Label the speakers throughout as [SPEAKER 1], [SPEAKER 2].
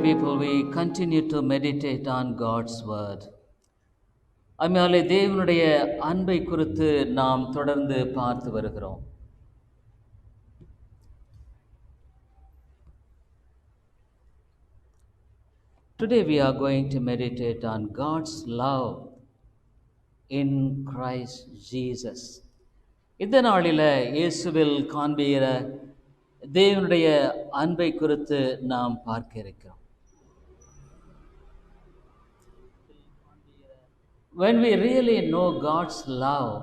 [SPEAKER 1] people, we continue to meditate on God's word. அம்மையாலே தேவனுடைய அன்பை குறித்து நாம் தொடர்ந்து பார்த்து வருகிறோம். Today we are going to meditate on God's love in Christ Jesus. இந்த நாளில் இயேசுவில் காண்பிக்கிற தேவனுடைய அன்பை குறித்து நாம் பார்க்க இருக்கிறோம். When we really know God's love,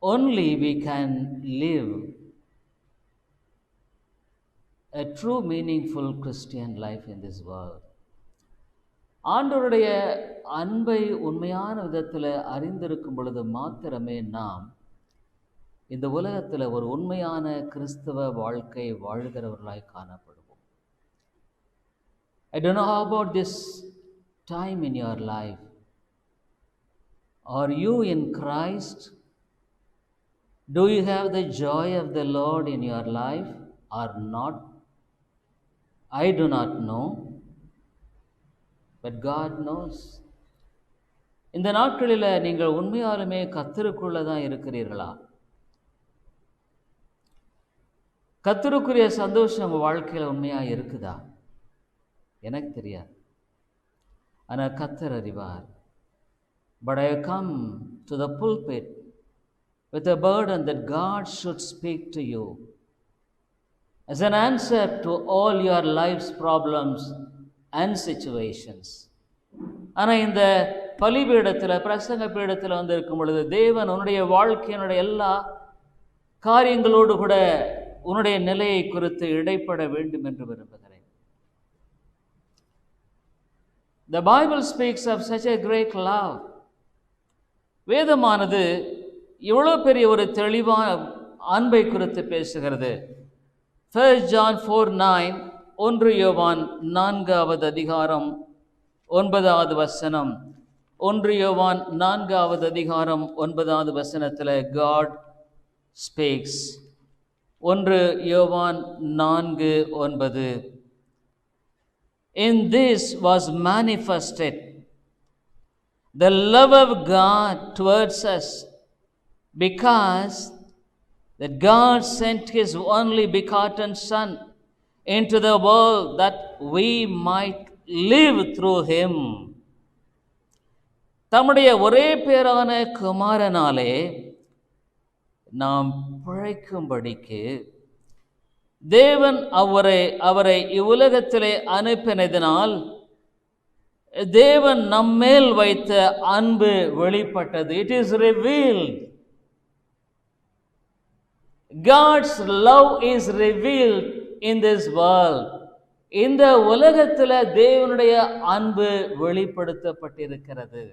[SPEAKER 1] only we can live a true meaningful Christian life in this world. ஆண்டவருடைய அன்பை உண்மையான விதத்தில் அறிந்திருக்கும் பொழுது மாத்திரமே நாம் இந்த உலகத்தில் ஒரு உண்மையான கிறிஸ்தவ வாழ்க்கை வாழ்கிறவர்களாய் காணப்படுவோம். I don't know how about this time in your life. Are you in Christ? Do you have the joy of the Lord in your life or not? I do not know, but God knows. இந்த நாட்களில் நீங்கள் உண்மையாலுமே கர்த்தருக்குள்ள தான் இருக்கிறீர்களா? கர்த்தருக்குரிய சந்தோஷம் உங்கள் வாழ்க்கையில் உண்மையாக இருக்குதா? எனக்கு தெரியாது, ஆனால் கர்த்தர் அறிவார். But I come to the pulpit with a burden that God should speak to you as an answer to all your life's problems and situations. ஆனால் இந்த பலிபீடத்தில் பிரசங்க பீடத்தில் வந்து இருக்கும் பொழுது தேவன் உன்னுடைய வாழ்க்கையினுடைய எல்லா காரியங்களோடு கூட உன்னுடைய நிலையை குறித்து இடைப்பட வேண்டும் என்று விரும்புகிறேன். The Bible speaks of such a great love. வேதமானது இவ்வளோ பெரிய ஒரு தெளிவான அன்பை குறித்து பேசுகிறது. 1 John 4:9, 1 யோவான் 4வது அதிகாரம் 9வது வசனம். 1 யோவான் 4வது அதிகாரம் 9வது வசனத்தில் God speaks. 1 யோவான் 4:9. In this was manifested the love of God towards us, because that God sent His only begotten Son into the world that we might live through Him. தம்முடைய ஒரே பேரான குமாரனாலே நாம் பிழைக்கும்படிக்கு தேவன் அவரை இவ்வுலகத்திலே அனுப்பினதினால் தேவன் நம்மேல் வைத்த அன்பு வெளிப்பட்டது. It is revealed. God's love is revealed in this world. இந்த உலகத்தில் தேவனுடைய அன்பு வெளிப்படுத்தப்பட்டிருக்கிறது.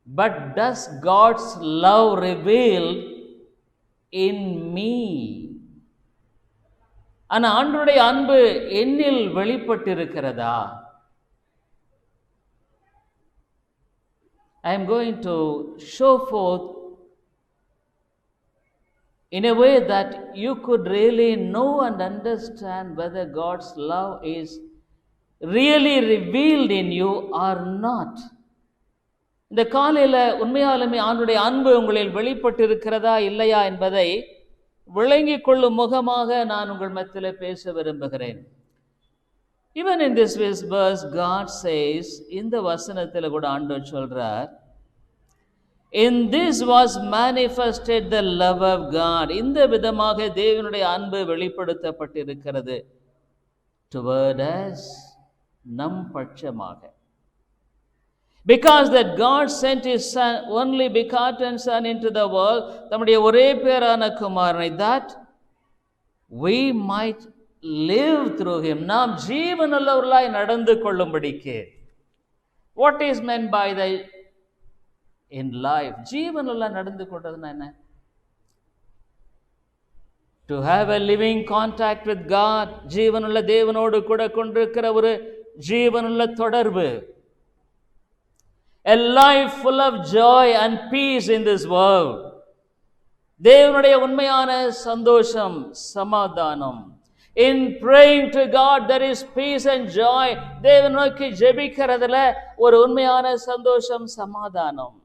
[SPEAKER 1] But does God's love revealed in me? ஆனால் ஆண்டவருடைய அன்பு என்னில் வெளிப்பட்டிருக்கிறதா? I am going to show forth in a way that you could really know and understand whether God's love is really revealed in you or not. இந்த காலையில் உண்மையாலுமே ஆண்டவருடைய அன்பு உங்களில் வெளிப்பட்டிருக்கிறதா இல்லையா என்பதை விளங்கிக் கொள்ளும் முகமாக நான் உங்கள் மத்தியில் பேச விரும்புகிறேன். Even in this verse, God says, இந்த வசனத்தில் கூட ஆண்டவர் சொல்றார், in this was manifested the love of God. இந்த விதமாக தேவனுடைய அன்பு வெளிப்படுத்தப்பட்டிருக்கிறது. Toward us, நம் பட்சமாக. Because that God sent His Son, only begotten Son into the world, தம்முடைய ஒரே பேரான குமாரனை, that we might live through Him. நாம் ஜீவனுள்ளவர்களாய் நடந்து கொள்ளும்படிக்கு. What is meant by the in life? ஜீவனுள்ள நடந்து கொள்றதுன்னா என்ன? To have a living contact with God. ஜீவனுள்ள தேவனோடு கூட கொண்டிருக்கிற ஒரு ஜீவனுள்ள தொடர்பு. A life full of joy and peace in this world. தேவனுடைய உண்மையான சந்தோஷம், சமாதானம். In praying to God there is peace and joy. தேவனை நோக்கி ஜெபிக்கிறதுல ஒரு உண்மையான சந்தோஷம், சமாதானம்.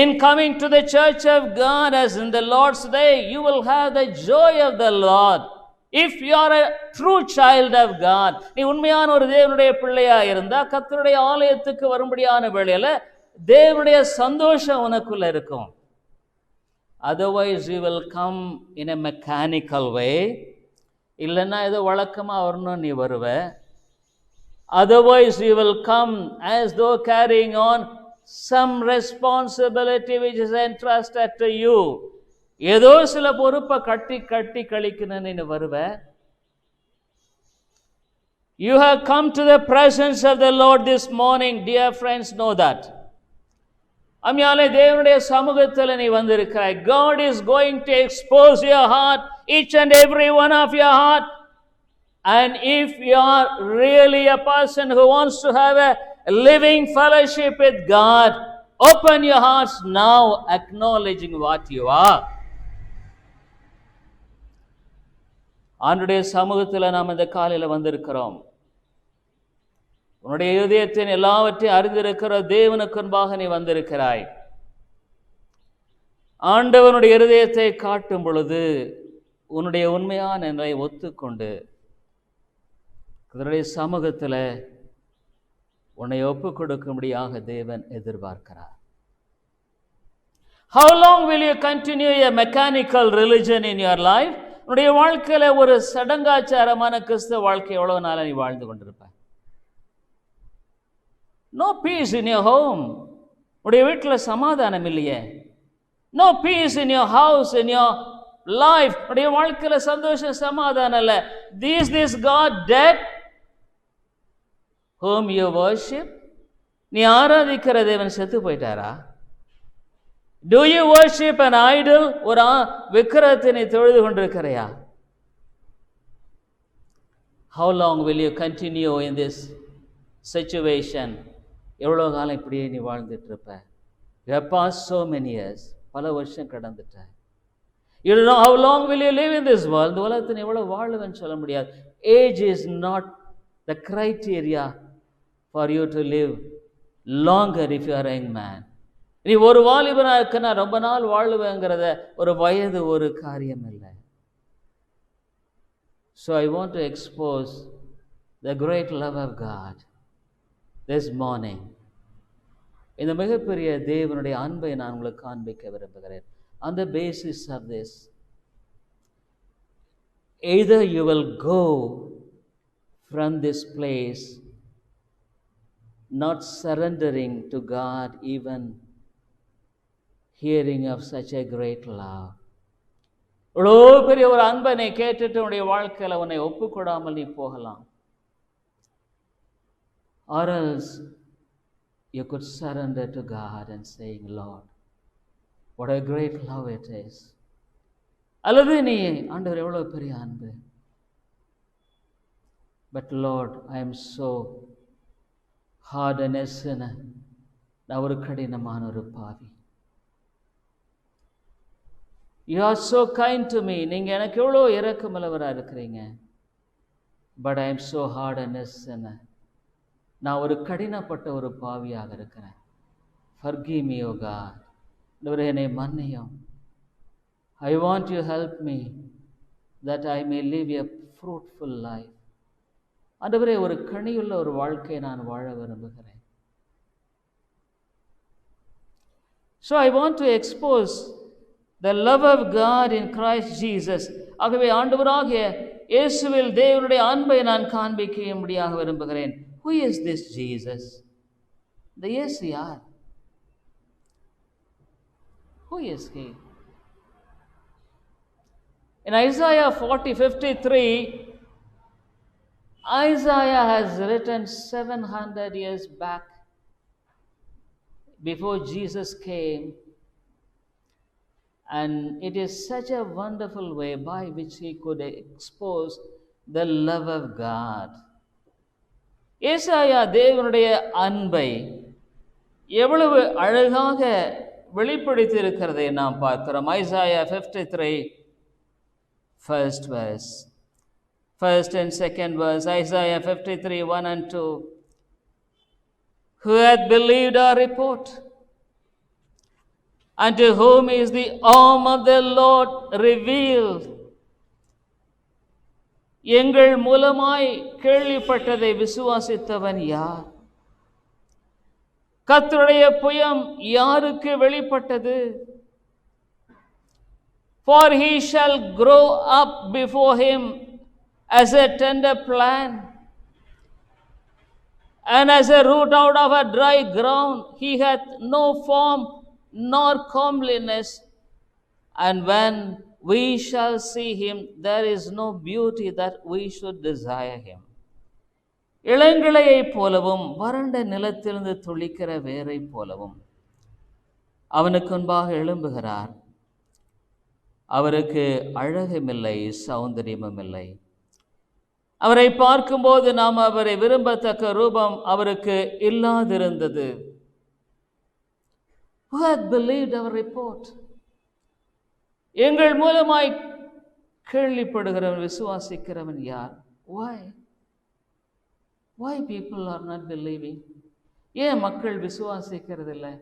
[SPEAKER 1] In coming to the church of God as in the Lord's Day, you will have the joy of the Lord. If you are a true child of God, நீ உண்மையான ஒரு தேவனுடைய பிள்ளையா இருந்தா கர்த்தருடைய ஆலயத்துக்கு வரும்படியான வேளையில தேவனுடைய சந்தோஷம் உனக்குள்ள இருக்கும். Otherwise you will come in a mechanical way. இல்லைன்னா ஏதோ வழக்கமாக வரணும் நீ வருவ. Otherwise you will come as though carrying on some responsibility which is entrusted to you. ஏதோ சில பொறுப்பை கட்டி கழிக்கணும்னு நீ வருவ. You have come to the presence of the Lord this morning. Dear friends, know that. அம்மையாலே தேவனுடைய சமூகத்தில் நீ வந்திருக்கிறாய். God is going to expose your heart, each and every one of your heart. And if you are really a person who wants to have a living fellowship with God, open your hearts now, acknowledging what you are. ஆண்டவருடைய சமூகத்தில் நாம் இந்த காலையில் வந்திருக்கிறோம். உன்னுடைய இதயத்தின் எல்லாவற்றையும் அறிந்திருக்கிற தேவனுக்கு முன்பாக நீ வந்திருக்கிறாய். ஆண்டவனுடைய இருதயத்தை காட்டும் பொழுது உன்னுடைய உண்மையான நிலையை ஒத்துக்கொண்டு அதனுடைய சமூகத்தில் உன்னை ஒப்பு கொடுக்கும்படியாக தேவன் எதிர்பார்க்கிறார். How long will you continue a mechanical religion in your life? உன்னுடைய வாழ்க்கையில ஒரு சடங்காச்சாரமான கிறிஸ்தவ வாழ்க்கை எவ்வளவு நாளா நீ வாழ்ந்து கொண்டிருப்ப? No peace in your home. உடைய வீட்டில் சமாதானம் இல்லையே. No peace in your house, in your life. உடைய வாழ்க்கையில் சந்தோஷம், சமாதானம் இல்லை. Is this God dead whom you worship? நீ ஆராதிக்கிற தேவன் செத்து போயிட்டாரா? Do you worship an idol? ஒரு விக்கிரகத்தை நீ தொழுது கொண்டிருக்கிறையா? How long will you continue in this situation? எவ்வளோ காலம் இப்படியே நீ வாழ்ந்துட்டு இருப்ப? You have passed so many years. பல வருஷம் கடந்துட்ட. You don't know how long will you live in this world. இந்த உலகத்தில் எவ்வளோ வாழுவேன்னு சொல்ல முடியாது. Age is not the criteria for you to live longer if you are a young man. நீ ஒரு வாலிபனாக இருக்குன்னா ரொம்ப நாள் வாழுவேங்கிறத ஒரு வயது ஒரு காரியம் இல்லை. So I want to expose the great love of God this morning. இந்த மிகப்பெரிய தேவனுடைய அன்பை நான் உங்களுக்கு காண்பிக்க விரும்புகிறேன். On the basis of this, either you will go from this place not surrendering to God, even hearing of such a great love. இவ்வளோ பெரிய ஒரு அன்பை நீ கேட்டுட்டு உன்னுடைய வாழ்க்கையில் உன்னை ஒப்புக்கொடாமல் நீ போகலாம். Or else you could surrender to God and saying, Lord, what a great love it is. அல்லது நீ ஆண்டவர் எவ்வளோ பெரிய அன்பு. But Lord, I am so hard and a sinner. நான் ஒரு கடினமான ஒரு பாவி. You are so kind to me. நீங்கள் எனக்கு எவ்வளோ இரக்கமுள்ளவராக இருக்கிறீங்க. But I am so hard and a sinner. நான் ஒரு கடினப்பட்ட ஒரு பாவியாக இருக்கிறேன். Forgive me, O God. ஆண்டவரே என்னை மன்னியும். I want you to help me that I may live a fruitful life. ஆண்டவரே ஒரு கனியுள்ள ஒரு வாழ்க்கையை நான் வாழ விரும்புகிறேன். So I want to expose the love of God in Christ Jesus. ஆகவே ஆண்டவராகிய இயேசுவில் தேவனுடைய அன்பை நான் காண்பிக்கும்படியாக விரும்புகிறேன். Who is this Jesus? The இயேசு யார்? Who is he? In Isaiah 40:53, Isaiah has written 700 years back before Jesus came, and it is such a wonderful way by which he could expose the love of God. ஏசாயா தேவனுடைய அன்பை எவ்வளவு அழகாக வெளிப்படுத்தியிருக்கிறதை நாம் பார்க்கிறோம். Isaiah 53 first verse, first and second verse, Isaiah 53 1 and 2. Who hath believed our report? And to whom is the arm of the Lord revealed? எங்கள் மூலமாய் கேள்விப்பட்டதை விசுவாசித்தவன் யார்? கர்த்தருடைய புயம் யாருக்கு வெளிப்பட்டது? For he shall grow up before him as a tender plant, and as a root out of a dry ground. He hath no form nor comeliness, and when we shall see him, there is no beauty that we should desire him. இளங்கிளையைப் போலவும் வறண்ட நிலத்திலிருந்து துளிக்கிற வேரை போலவும் அவனுக்கு முன்பாக எழும்புகிறார். அவருக்கு அழகுமில்லை, சௌந்தரியமும் இல்லை. அவரை பார்க்கும்போது நாம் அவரை விரும்பத்தக்க ரூபம் அவருக்கு இல்லாதிருந்தது. Who hath believed our report? எங்கள் மூலமாய் கேள்விப்படுகிறவன், விசுவாசிக்கிறவன் யார்? Why people are not believing? ஏன் மக்கள் விசுவாசிக்கிறதில்லை?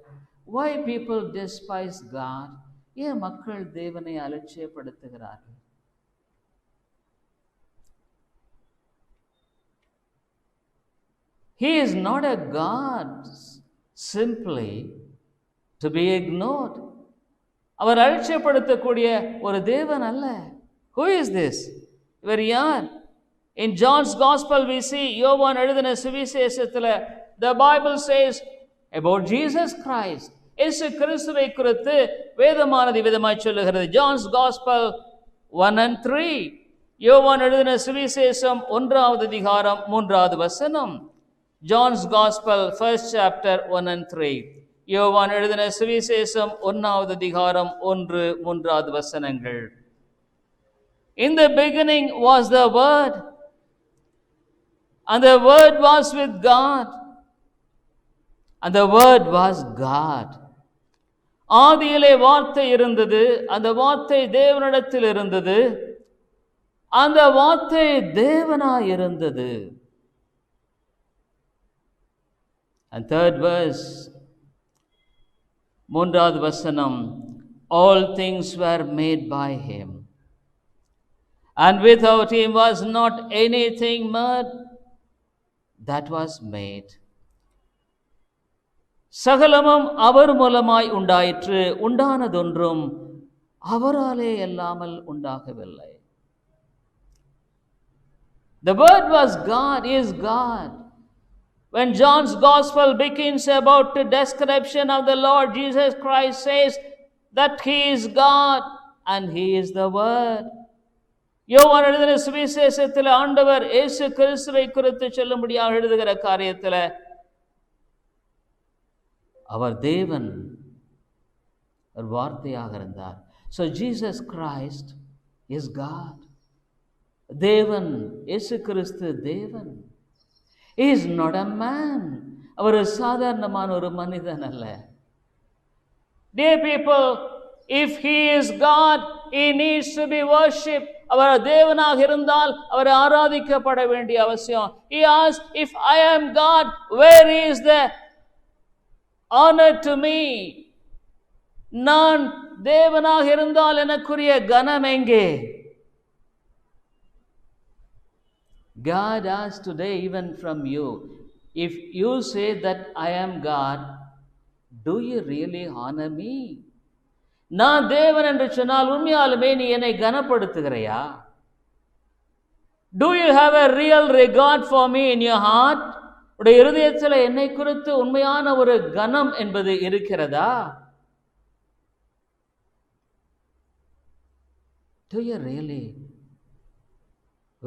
[SPEAKER 1] Why people despise God? ஏன் மக்கள் தேவனை அலட்சியப்படுத்துகிறார்கள்? He is not a God simply to be ignored. அவர் அலட்சியப்படுத்தக்கூடிய ஒரு தேவன் அல்ல. Who is this? இவர் யார்? In John's Gospel we see, யோவான் எழுதின சுவிசேஷத்தில் the Bible says about Jesus Christ. இயேசு கிறிஸ்துவை குறித்து வேதமானது விதமாய் சொல்லுகிறது. John's Gospel 1 and 3. யோவான் எழுதின சுவிசேஷம் 1வது அதிகாரம் 3வது வசனம். John's Gospel 1st chapter 1 and 3. யோவான் எழுதின சுவிசேஷம் 1வது அதிகாரம் 1, 3வது வசனங்கள். In the beginning was the Word, and the Word was with God, and the Word was God. ஆதியிலே வார்த்தை இருந்தது, அந்த வார்த்தை தேவனிடத்தில் இருந்தது, அந்த வார்த்தை தேவனாய் இருந்தது. And third verse, 3வது வசனம், all things were made by him, and without him was not anything made that was made. சகலமும் அவர் மூலமாய் உண்டாயிற்று, உண்டானதொன்றும் அவராலே அல்லாமல் உண்டாகவில்லை. The Word was God, is God. When John's Gospel begins about the description of the Lord Jesus Christ, says that he is God and he is the Word. யோவான் எழுதின சுவிசேஷத்தில் ஆண்டவர் இயேசு கிறிஸ்துவை குறித்து சொல்லும்படியாக எழுதுகிற காரியத்தில் அவர் தேவன், ஒரு வார்த்தையாக இருந்தார். So Jesus Christ is God. தேவன், இயேசு கிறிஸ்து தேவன். He is not a man. அவர் சாதாரணமான ஒரு மனிதன் அல்ல. Dear people, if he is God, he needs to be worshipped. அவர் தேவனாக இருந்தால் அவர் ஆராதிக்கப்பட வேண்டிய அவசியம். He asked, if I am God, where is the honor to me? நான் தேவனாக இருந்தால் எனக்குரிய கனம் எங்கே? God asks today even from you, if you say that I am God, do you really honor me? நான் தேவன் என்று சொன்னால் உண்மையாலுமே நீ என்னை கனப்படுத்துகிறாயா? Do you have a real regard for me in your heart? உடைய இருதயத்தில் என்னை குறித்து உண்மையான ஒரு கனம் என்பது இருக்கிறதா? Do you really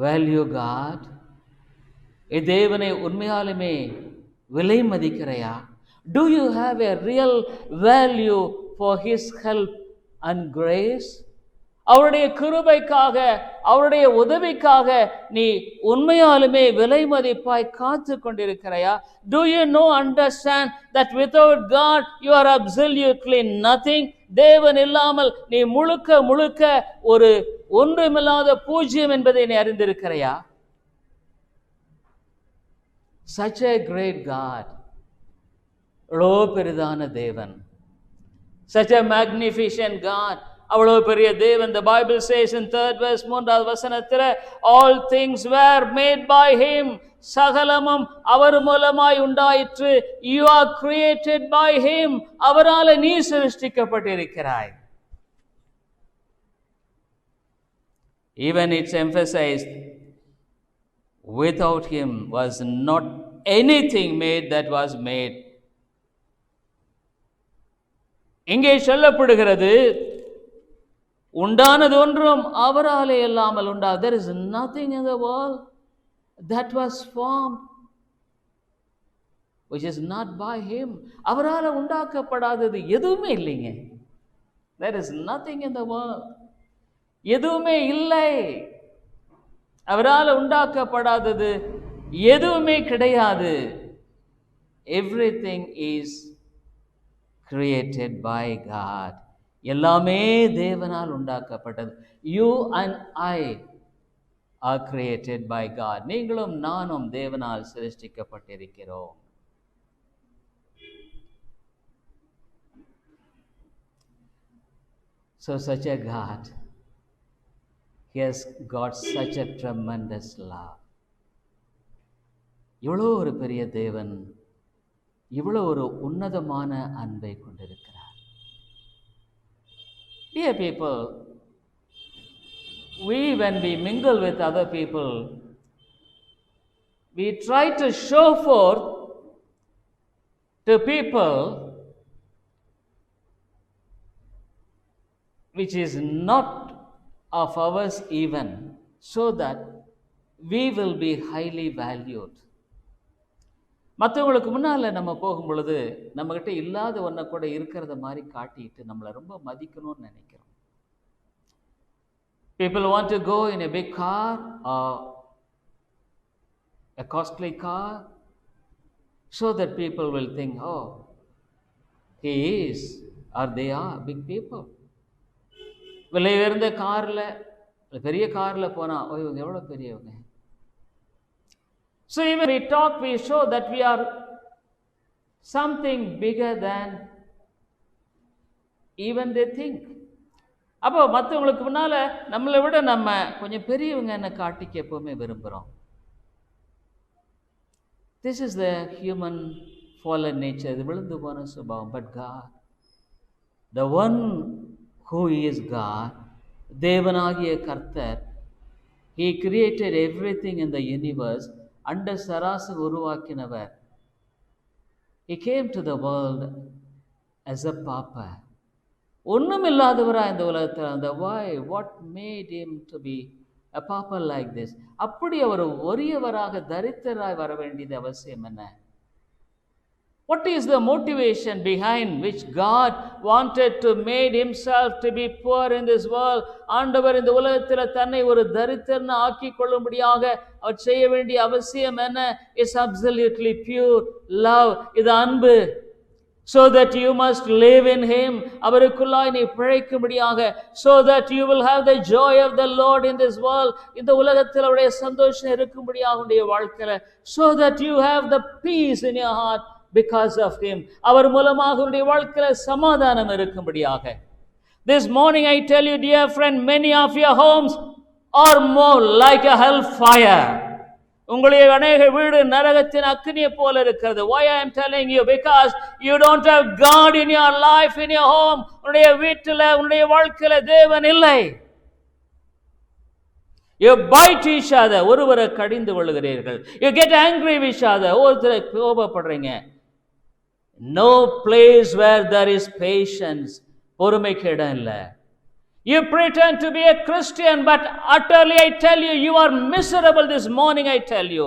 [SPEAKER 1] value God? தேவனை உண்மையாலுமே விலை மதிக்கிறையா? Do you have a real value for his help and grace? அவருடைய கிருபைக்காக, அவருடைய உதவிக்காக நீ உண்மையாலுமே விலை மதிப்பாய் காத்து கொண்டிருக்கிறாயா? Do you know, understand that without God you are absolutely nothing? தேவன் இல்லாமல் நீ முழுக்க முழுக்க ஒரு ஒன்றுமில்லாத பூஜ்யம் என்பதை நீ அறிந்திருக்கிறாயா? Such a great God, எவ்வளோ பெரிதான தேவன், such a magnificent God, அவ்வளோ பெரிய தேவன். The Bible says in 3rd verse 3வது வசனத்தில், all things were made by him, சகலமும் அவர் மூலமாய் உண்டாயிற்று. You are created by him, அவரால் நீ சிருஷ்டிக்கப்பட்டிருக்கிறாய். Even it's emphasized, without him was not anything made that was made. இங்கே சொல்லப்படுகிறது, உண்டானது ஒன்றும் அவராலே இல்லாமல் உண்டா. There is nothing in the world that was formed which is not by him. அவரால் உண்டாக்கப்படாதது எதுவுமே இல்லைங்க. There is nothing in the world. எதுவுமே இல்லை. அவரால் உண்டாக்கப்படாதது எதுவுமே கிடையாது. Everything is created by God. எல்லாமே தேவனால் உண்டாக்கப்பட்டது. You and I are created by God. நீங்களும் நானும் தேவனால் சிருஷ்டிக்கப்பட்டிருக்கிறோம். So such a God, he has got such a tremendous love. இவ்வளோ ஒரு பெரிய தேவன், இவ்வளோ ஒரு உன்னதமான அன்பை கொண்டிருக்கிறார். Dear people, when we mingle with other people, we try to show forth to people which is not of ours even, so that we will be highly valued. மற்றவங்களுக்கு முன்னால் நம்ம போகும் பொழுது நம்மகிட்ட இல்லாத ஒன்றை கூட இருக்கிறத மாதிரி காட்டிட்டு நம்மளை ரொம்ப மதிக்கணும்னு நினைக்கிறோம். People want to go in a big car or a costly car so that people will think, oh, he is or they are big people. விலை உயர்ந்த காரில், பெரிய காரில் போனால், ஓ இவங்க எவ்வளோ பெரியவங்க. So even we talk, we show that we are something bigger than even they think. அப்போ மற்றவங்களுக்கு முன்னால் நம்மளை விட நம்ம கொஞ்சம் பெரியவங்க என்ன காட்டிக்க எப்போவுமே விரும்புகிறோம். This is the human fallen nature, இது விழுந்து போன சுபாவம். But God, the one who is God, தேவனாகிய கர்த்தர், he created everything in the universe, அண்ட சராசு உருவாக்கினவர். He came to the world as a pauper. ஒன்றும் இல்லாதவரா இந்த உலகத்தில் அந்த what made him to be a pauper like this? அப்படி அவர் ஒரியவராக தரித்திரராய் வர வேண்டியது அவசியம் என்ன? What is the motivation behind which God wanted to made himself to be poor in this world? ஆண்டவர் இந்த உலகத்தில் தன்னை ஒரு தரித்திரனை ஆக்கி கொள்ளும்படியாக அவர் செய்ய வேண்டிய அவசியம் என்ன? Is absolutely pure love. இது அன்பு. So that you must live in him, அவருக்குள்ளாய் நீ பிழைக்கும்படியாக, so that you will have the joy of the Lord in this world, இந்த உலகத்தில் அவருடைய சந்தோஷம் இருக்கும்படியாக உடைய வாழ்க்கையில, so that you have the peace in your heart because of him, அவர் மூலமாக உடைய வாழ்க்கையில சமாதானம் இருக்கும்படியாக. This morning I tell you, dear friend, many of your homes are more like a hellfire. உங்களுடைய அநேக வீடு நரகத்தின் அக்கினியை போல இருக்கிறது. Why I am telling you? Because you don't have God in your life, in your home. உன்னுடைய வீட்டில், உன்னுடைய வாழ்க்கையில தேவன் இல்லை. You bite each other, ஒருவரை கடிந்து கொள்கிறீர்கள். You get angry with each other, ஒருத்தரை கோபப்படுறீங்க. No place where there is patience, பொறுமைக்கு இடம் இல்லை. You pretend to be a Christian, but utterly I tell you, you are miserable this morning. I tell you,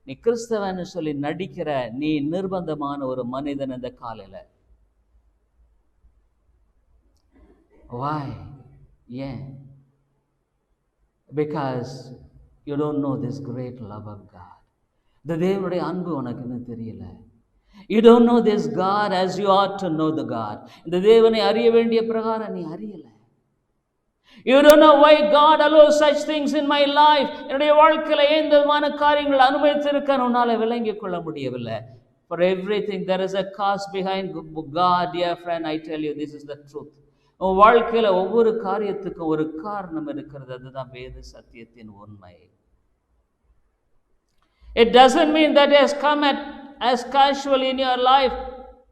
[SPEAKER 1] நீ கிறிஸ்தவன்னு சொல்லி நடிக்கிற நீ நிர்பந்தமான ஒரு மனிதன் இந்த காலையில. Why? ஏன்? because you don't know this great love of God. இந்த தேவனுடைய அன்பு உனக்கு இன்னும் தெரியல. You don't know this God as you ought to know the God. இந்த தேவனை அறிய வேண்டிய பிரகாரம் நீ அறியல. You don't know why God allows such things in my life. என்னுடைய வாழ்க்கையில இந்த விதமான காரியங்கள் அனுமதித்திருக்க உன்னால விளங்கிக் கொள்ள முடியவில்லை. For everything there is a cause behind God, dear friend. I tell you, this is the truth. உன் வாழ்க்கையில ஒவ்வொரு காரியத்துக்கும் ஒரு காரணம் இருக்கிறது. அதுதான் வேத சத்தியத்தின் உண்மை. It doesn't mean that it has come as casual in your life,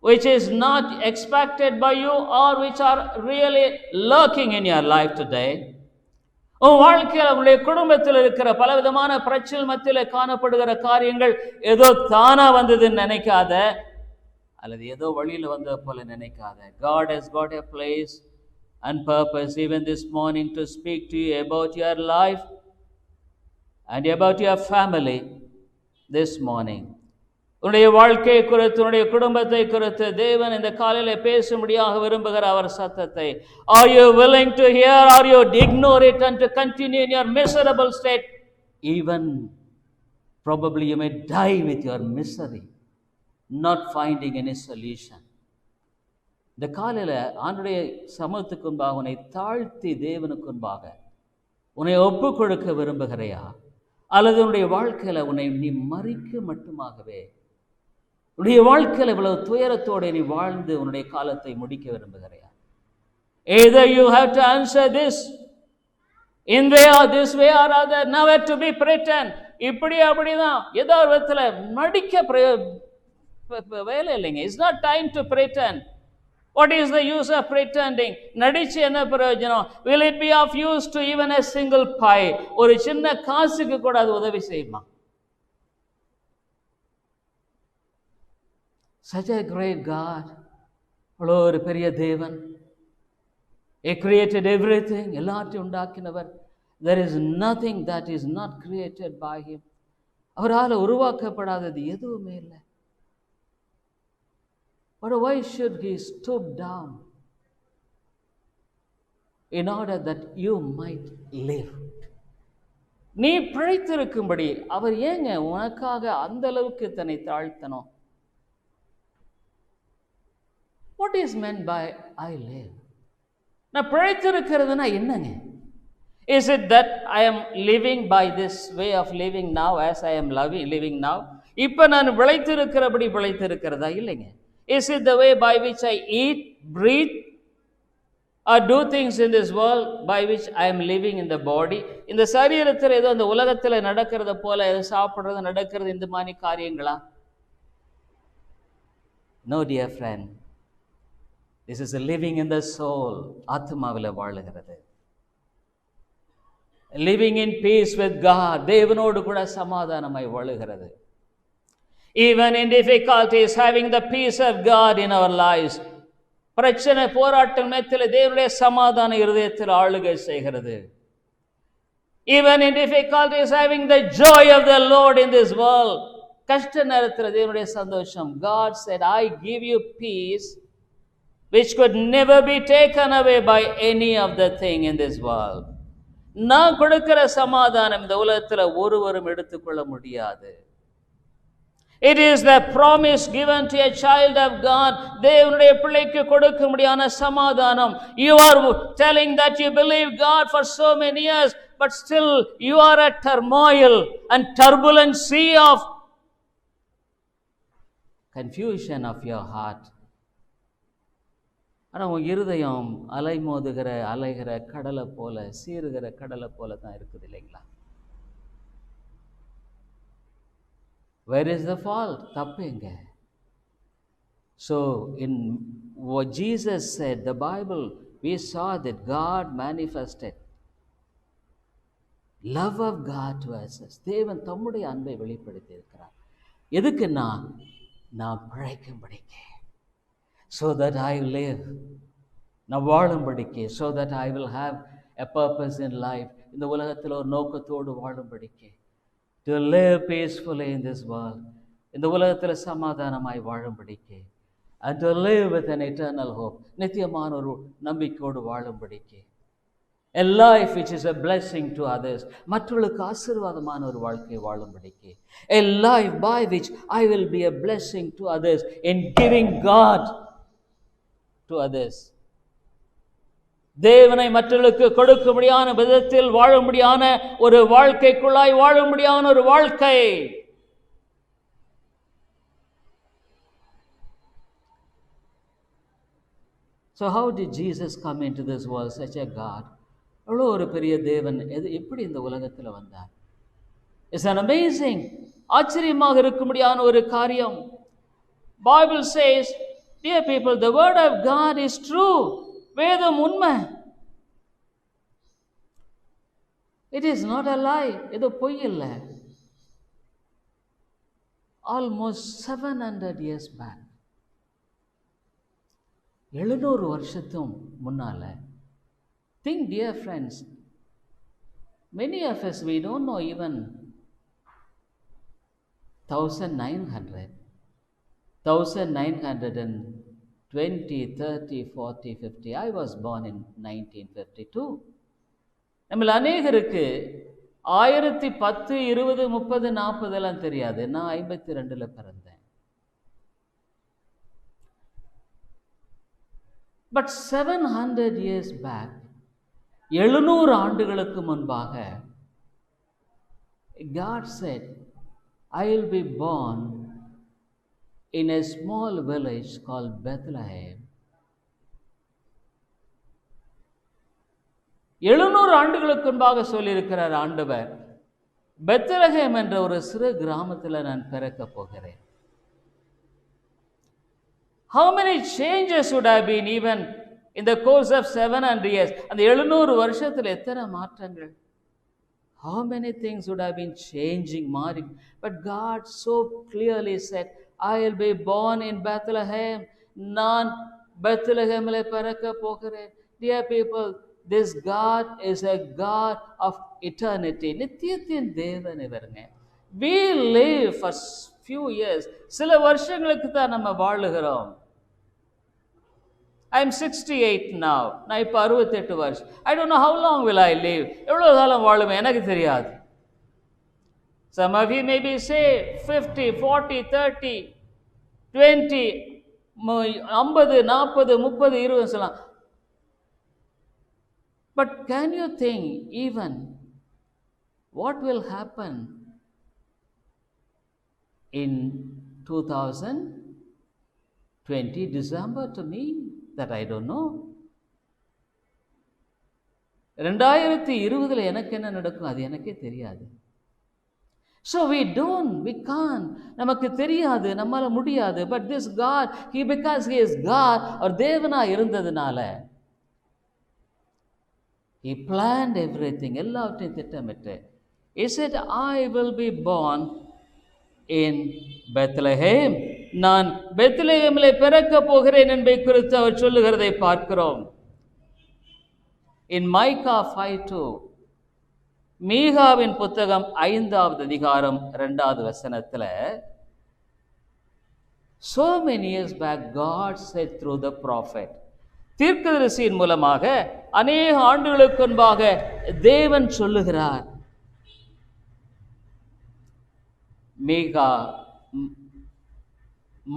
[SPEAKER 1] which is not expected by you or which are really lurking in your life today. உன் வாழ்க்கையில் உங்களுடைய குடும்பத்தில் இருக்கிற பலவிதமான பிரச்சனை மத்தியில் காணப்படுகிற காரியங்கள் ஏதோ தானா வந்ததுன்னு நினைக்காத, அல்லது ஏதோ வழியில் வந்த போல நினைக்காத. God has got a place and purpose even this morning to speak to you about your life and about your family this morning. உன்னுடைய வாழ்க்கை குறித்து, உன்னுடைய குடும்பத்தை குறித்து தேவன் இந்த காலையில பேசும்படியாக விரும்புகிற அவர் சத்தத்தை. Are you willing to hear? Are you ignore it and to continue in your miserable state? Even probably you may die with your misery, not finding any solution. இந்த காலையில ஆண்டுடைய சமூகத்துக்கு முன்பாக உன்னை தாழ்த்தி தேவனுக்கு முன்பாக உன்னை ஒப்பு கொடுக்க விரும்புகிறையா? அல்லது உன்னுடைய வாழ்க்கையில உன்னை நீ மறிக்க மட்டுமாகவே உன்னுடைய வாழ்க்கையில் இவ்வளவு துயரத்தோடு நீ வாழ்ந்து உன்னுடைய காலத்தை முடிக்க விரும்புகிறையா? Either you have to answer this in way or this way or other, never to be pretend. இப்படி அப்படிதான் ஏதோ ஒரு விதத்துல நடிக்க வேலை இல்லைங்க. It's not time to pretend. What is the use of pretending? நடிச்சு என்ன பிரயோஜனம்? Will it be of use to even a single pie? ஒரு சின்ன காசுக்கு கூட அது உதவி செய்யுமா? Such a great God. அவ்வளோ ஒரு பெரிய தேவன். He created everything. எல்லாத்தையும் உண்டாக்கினவர். There is nothing that is not created by him. அவரால் உருவாக்கப்படாதது எதுவுமே இல்லை. But why should he stoop down in order that you might live? நீ பிழைத்திருக்கும்படி அவர் ஏங்க உனக்காக அந்த அளவுக்கு தன்னை தாழ்த்தணும்? What is meant by I live? நான் பிழைத்திருக்கிறதுனா என்னங்க? Is it that I am living by this way of living now as I am living now? இப்போ நான் பிழைத்திருக்கிறபடி பிழைத்திருக்கிறதா? இல்லைங்க. Is it the way by which I eat, breathe, or do things in this world by which I am living in the body? இந்த சரீரத்தில் ஏதோ அந்த உலகத்தில் நடக்கிறத போல ஏதோ சாப்பிட்றது நடக்கிறது இந்த மாதிரி காரியங்களா? No, dear friend. This is a living in the soul. ஆத்மாவில் வாழுகிறது. Living in peace with God. தேவனோடு கூட சமாதானமாய் வாழுகிறது. Even in difficulties, having the peace of God in our lives. பிரச்சனை போராட்டம் நேரத்தில் தேவனுடைய சமாதான இருதயத்தில் ஆளுகை செய்கிறது. Even in difficulties, having the joy of the Lord in this world. கஷ்ட நேரத்தில் தேவனுடைய சந்தோஷம். God said, I give you peace which could never be taken away by any of the thing in this world. நான் கொடுக்கிற சமாதானம் இந்த உலகத்தில் ஒருவரும் எடுத்துக்கொள்ள முடியாது. It is the promise given to a child of God. தேவனுடைய பிள்ளைக்கு கொடுக்க முடியாத சமாதானம். You are telling that you believe God for so many years, but still you are a turmoil and turbulent sea of confusion of your heart. ஆனால் உன் இருதயம் அலைமோதுகிற அலைகிற கடலை போல சீருகிற கடலை போல தான் இருக்குது இல்லைங்களா? Where is the fault? தப்பு எங்க? So in what Jesus said, the Bible, we saw that God manifested love of God to us. தேவன் தம்முடைய அன்பை வெளிப்படுத்தி இருக்கிறார். எதுக்கு? நான் பிழைக்கும்படிக்கு. So that I live. நான் வாழும்படிக்கு. So that I will have a purpose in life. இந்த உலகத்தில் ஒரு நோக்கத்தோடு வாழும்படிக்கு. To live peacefully in this world. இந்த உலகத்தில் சமாதானமாய் வாழும்படிக்கு. And to live with an eternal hope. நித்தியமான ஒரு நம்பிக்கையோடு வாழும்படிக்கு. A life which is a blessing to others. மற்றவர்களுக்கு ஆசீர்வாதமான ஒரு வாழ்க்கை வாழும்படிக்கு. A life by which I will be a blessing to others in giving God to others. தேவனை மற்றவர்களுக்கு கொடுக்கும்படியான விதத்தில் வாழும்படியான ஒரு வாழ்க்கைக்குள்ளாய் வாழும்படியான ஒரு வாழ்க்கை. So how did Jesus come into this world, such a God? அவ்வளோ ஒரு பெரிய தேவன் எப்படி இந்த உலகத்தில் வந்தார்? It's an amazing, ஆச்சரியமாக இருக்கும்படியான ஒரு காரியம். Bible says, dear people, the word of God is true. வேதம் உண்மை. It is not a lie. இது பொய் இல்லை. Almost 700 years back, 700 வருஷத்தும் முன்னால. Think, dear friends, many of us, we don't know even 1900, 1920, 30, 40, 50. I was born in 1952. நம்மள அநேகருக்கு 1010, 20, 30, 40 எல்லாம் தெரியாது. நான் 52ல் பிறந்தேன். But 700 years back, 700 ஆண்டுகளுக்கு முன்பாக, God said, I will be born in a small village called Bethlehem. 700 ஆண்டுகளுக்கு முன்பாக சொல்லியிருக்கிறார் ஆண்டவர், பெத்லகேம் என்ற ஒரு சிறு கிராமத்தில் நான் பிறக்க போகிறேன். How many changes would have been even in the course of 700 years? அந்த 700 வருஷத்தில் எத்தனை மாற்றங்கள்? How many things would have been changing, மாறி? But God so clearly said, I will be born in Bethlehem. நான் பெத்லகேமில் பிறக்க போகிறேன். Dear people, this God is a God of eternity. நித்தியத்தின் தேவன் இவருங்க. We live for few years. சில வருஷங்களுக்கு தான் நம்ம வாழுகிறோம். I am 68 now. நான் இப்போ 68 வருஷம். I don't know how long will I live. எவ்வளோ காலம் வாழுவேன் எனக்கு தெரியாது. Some of you maybe say 50, 40, 30, 20, 50, 40, 30, 20 சொல்லலாம். But can you think even what will happen in 2020 December to me? That I don't know. 2020 எனக்கு என்ன நடக்கும் அது எனக்கே தெரியாது. So we can't, நமக்கு தெரியாது, நம்மால முடியாது. But this God, because he is God, அவர் தேவனா இருந்ததுனால, he planned everything, எல்லாவற்றையும் திட்டமிட்டு. He said, I will be born in Bethlehem. நான் பெத்லகேமிலே பிறக்க போகிறேன் என்பதை குறித்து அவர் சொல்லுகிறதை பார்க்கிறோம். In Micah 5:2, மீகாவின் புத்தகம் 5வது அதிகாரம் 2வது வசனத்தில், so many years back God said through the prophet, தீர்க்கதரிசியின் மூலமாக அநேக ஆண்டுகளுக்கு முன்பாக தேவன் சொல்லுகிறார்.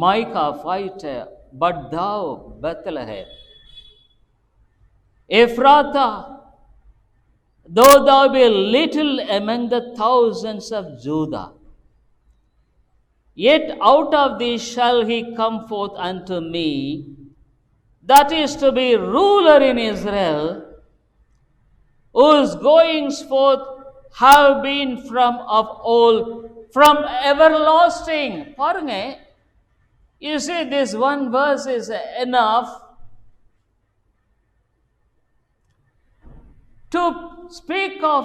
[SPEAKER 1] Micah 5, but thou Bethlehem Ephrathah, though thou be little among the thousands of Judah, yet out of thee shall he come forth unto me, that is to be ruler in Israel, whose goings forth have been from of old, from everlasting. பாருங்க, you see this one verse is enough to speak of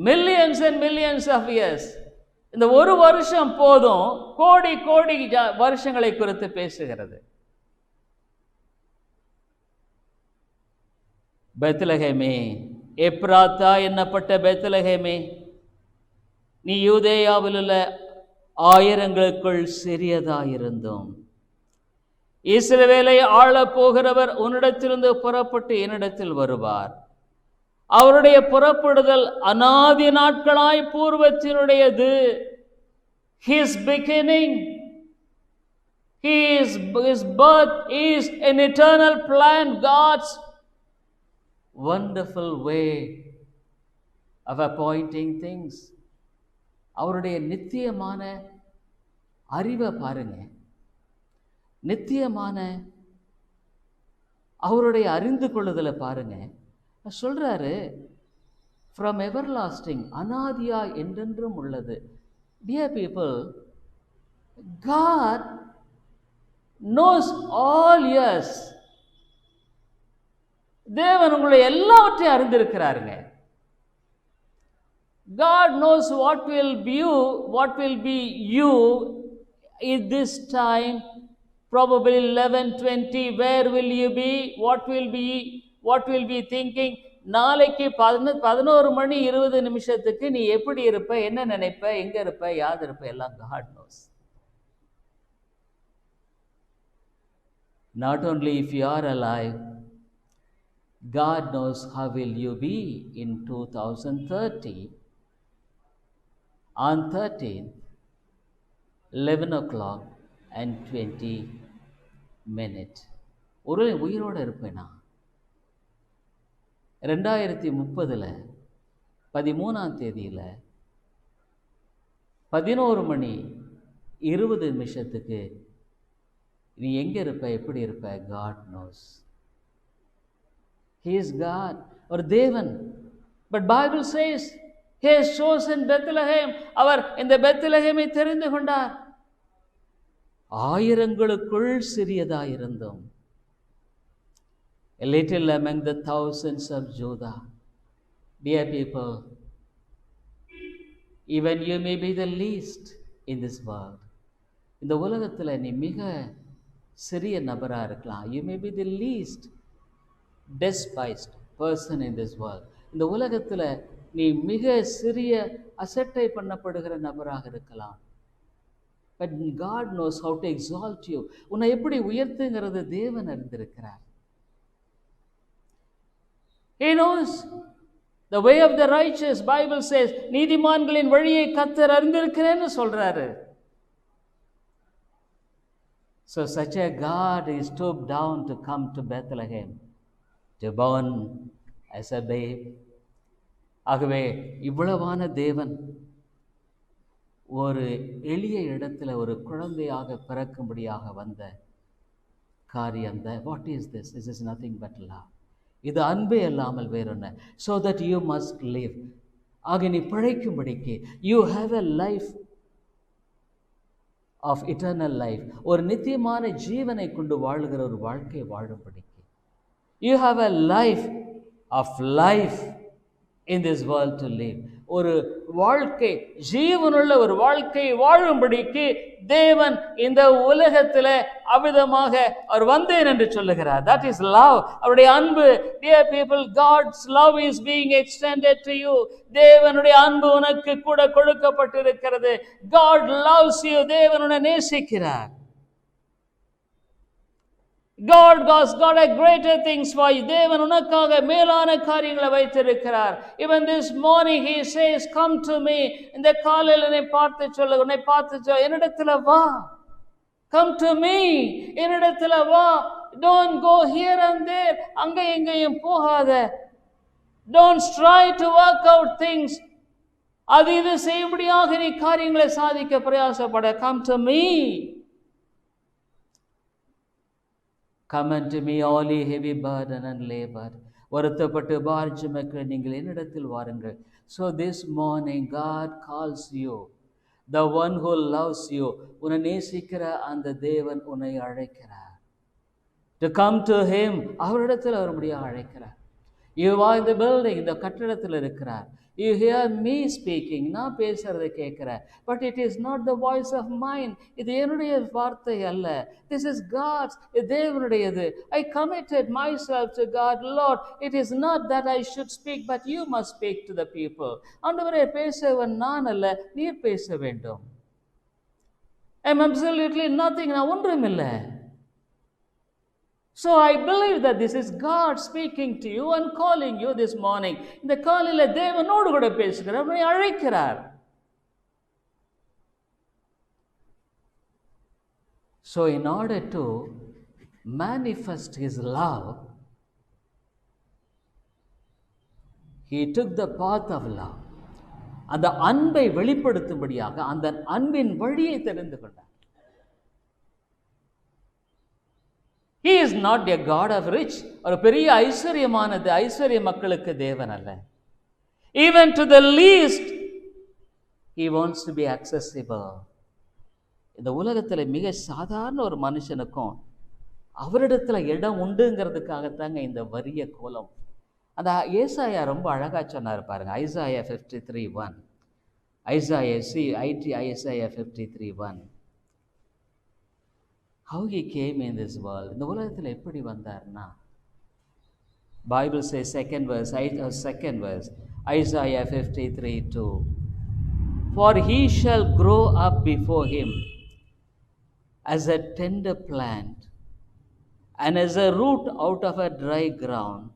[SPEAKER 1] millions and millions of years. இந்த ஒரு வருஷம் போதும் கோடி கோடி வருஷங்களை குறித்து பேசுகிறது. பெத்லகேமே, எப்ராத்தா என்னப்பட்ட பெத்லகேமே, நீ யூதேயாவில் உள்ள ஆயிரங்களுக்குள் சிறியதாயிருந்தோம். இஸ்ரவேலை ஆளப் போகிறவர் உன்னிடத்திலிருந்து புறப்பட்டு என்னிடத்தில் வருவார். அவருடைய புறப்படுதல் அநாதி நாட்களாய் பூர்வத்தினுடையது. His beginning, his birth is an eternal plan, God's wonderful way of appointing things. அவருடைய நித்தியமான அறிவை பாருங்க, நித்தியமான அவருடைய அறிந்து கொள்ளுதலை பாருங்க. சொல்றாரு, ஃப்ரம் எவர்லாஸ்டிங், அநாதியா என்றென்றும் உள்ளது. Dear people, God knows all years. தேவன் உங்களை எல்லாவற்றையும் அறிந்திருக்கிறாருங்க. God knows what will be you in this time, probably 11:20. Where will you be? What will be thinking? நாளைக்கு 11 மணி 20 நிமிஷத்துக்கு நீ எப்படி இருப்ப, என்ன நினைப்ப, எங்க இருப்ப, யாது இருப்ப, எல்லாம் God knows. Not only if you are alive, God knows how will you be in 2030 on 13th 11 o'clock and 20 minutes. ஒரு உயிரோடு இருப்பேனா 2030 13ஆம் தேதியில் 11 மணி 20 நிமிஷத்துக்கு நீ எங்க இருப்ப, எப்படி இருப்ப? God knows. He is God, ஒரு தேவன். But Bible says He has chosen Bethlehem. அவர் இந்த பெத்லஹேமை தெரிந்து கொண்டார். ஆயிரங்களுக்குள் சிறியதாயிருந்தோம். A little among the thousands of Judah. Dear people, even you may be the least in this world. இந்த உலகத்தில் நீ மிக சிறிய நபராக இருக்கலாம். You may be the least despised person in this world. இந்த உலகத்தில் நீ மிக சிறிய அசட்டை பண்ணப்படுகிற நபராக இருக்கலாம். But God knows how to exalt you. உன்னை எப்படி உயர்த்துங்கிறது தேவன் அறிந்திருக்கிறார். He knows the way of the righteous. Bible says நீதிமான்களின் வழியை கர்த்தர் அறிந்திருக்கிறேன்னு சொல்றாரு. So such a God is stooped down to come to Bethlehem, to born as a babe. ஆகவே இவ்வளவான தேவன் ஒரு எளிய இடத்துல ஒரு குழந்தையாக பிறக்கும்படியாக வந்த காரியம் தான். What is this? This is nothing but love. இது அன்பே அல்லாமல் வேறொன்ன. So that you must live. ஆக நீ பிழைக்கும்படிக்கு, you have a life of eternal life. ஒரு நித்தியமான ஜீவனை கொண்டு வாழுகிற ஒரு வாழ்க்கை வாழும்படிக்கு, you have a life of life in this world to live. ஒரு வாழ்க்கை, ஜீவனுள்ள ஒரு வாழ்க்கை வாழும்படிக்கு தேவன் இந்த உலகத்தில் அவ்விதமாக அவர் வந்தேன் என்று சொல்லுகிறார். That is love. அவருடைய அன்பு. Dear people, God's love is being extended to you. தேவனுடைய அன்பு உனக்கு கூட கொடுக்கப்பட்டிருக்கிறது. God loves you. தேவன் உன்னை நேசிக்கிறார். God has got a greater things for you. தேவன் உனக்காக மேலான காரியங்களை வைத்திருக்கிறார். Even this morning he says, come to me. இந்த காலையில் உன்னை பார்த்து சொல்ல, என்னிடத்தில் வா. Come to me. என்னிடத்தில் வா. Don't go here and there. அங்க எங்கேயும் போகாத. Don't try to work out things. அது இது செய்யும்படியாக நீ காரியங்களை சாதிக்க பிரயாசப்பட. Come to me. Come unto me, all ye heavy burden and labored. வருத்தப்பட்டு பாரம் சுமக்கிற நீங்கள் என்னிடத்தில் வாருங்கள். So this morning God calls you, the one who loves you. உன்னை நேசிக்கிற அந்த தேவன் உன்னை அழைக்கிறார். To come to him. அவரிடத்தில் வரும்படியாக அழைக்கிறார். You are in the building, இந்த கட்டிடத்தில் இருக்கிறார். You hear me speaking. நான் பேசுறதை கேட்கிற. But it is not the voice of mine. இது என்னுடைய வார்த்தை அல்ல. This is God's. இது தேவனுடையது. I committed myself to God. Lord, it is not that I should speak, but you must speak to the people. ஆண்டவரே, பேசவன் நான் அல்ல, நீர் பேச வேண்டும். I am absolutely nothing. நான் ஒன்றுமில்லை. So I believe that this is God speaking to you and calling you this morning. இந்த காலையில தேவனோடு கூட பேசுகிறார், உன்னை அழைக்கிறார். So in order to manifest his love, he took the path of love. அந்த அன்பை வெளிப்படுத்தும்படியாக அந்த அன்பின் வழியை தெரிந்து கொண்டார். He is not a God of rich. ஒரு பெரிய ஐஸ்வர்யமானது ஐஸ்வர்ய மக்களுக்கு தேவன் அல்ல. Even to the least, he wants to be accessible. இந்த உலகத்தில் மிக சாதாரண ஒரு மனுஷனுக்கும் அவரிடத்துல இடம் உண்டுங்கிறதுக்காகத்தாங்க இந்த வறிய கோலம். அந்த ஏசாயா ரொம்ப அழகா சொன்னார் பாருங்க. Isaiah 53:1. Isaiah 53:1. How he came in this world. இந்த உலகத்தில் எப்படி வந்தார்னா, Bible says second verse, Isaiah 53:2. For he shall grow up before him as a tender plant and as a root out of a dry ground.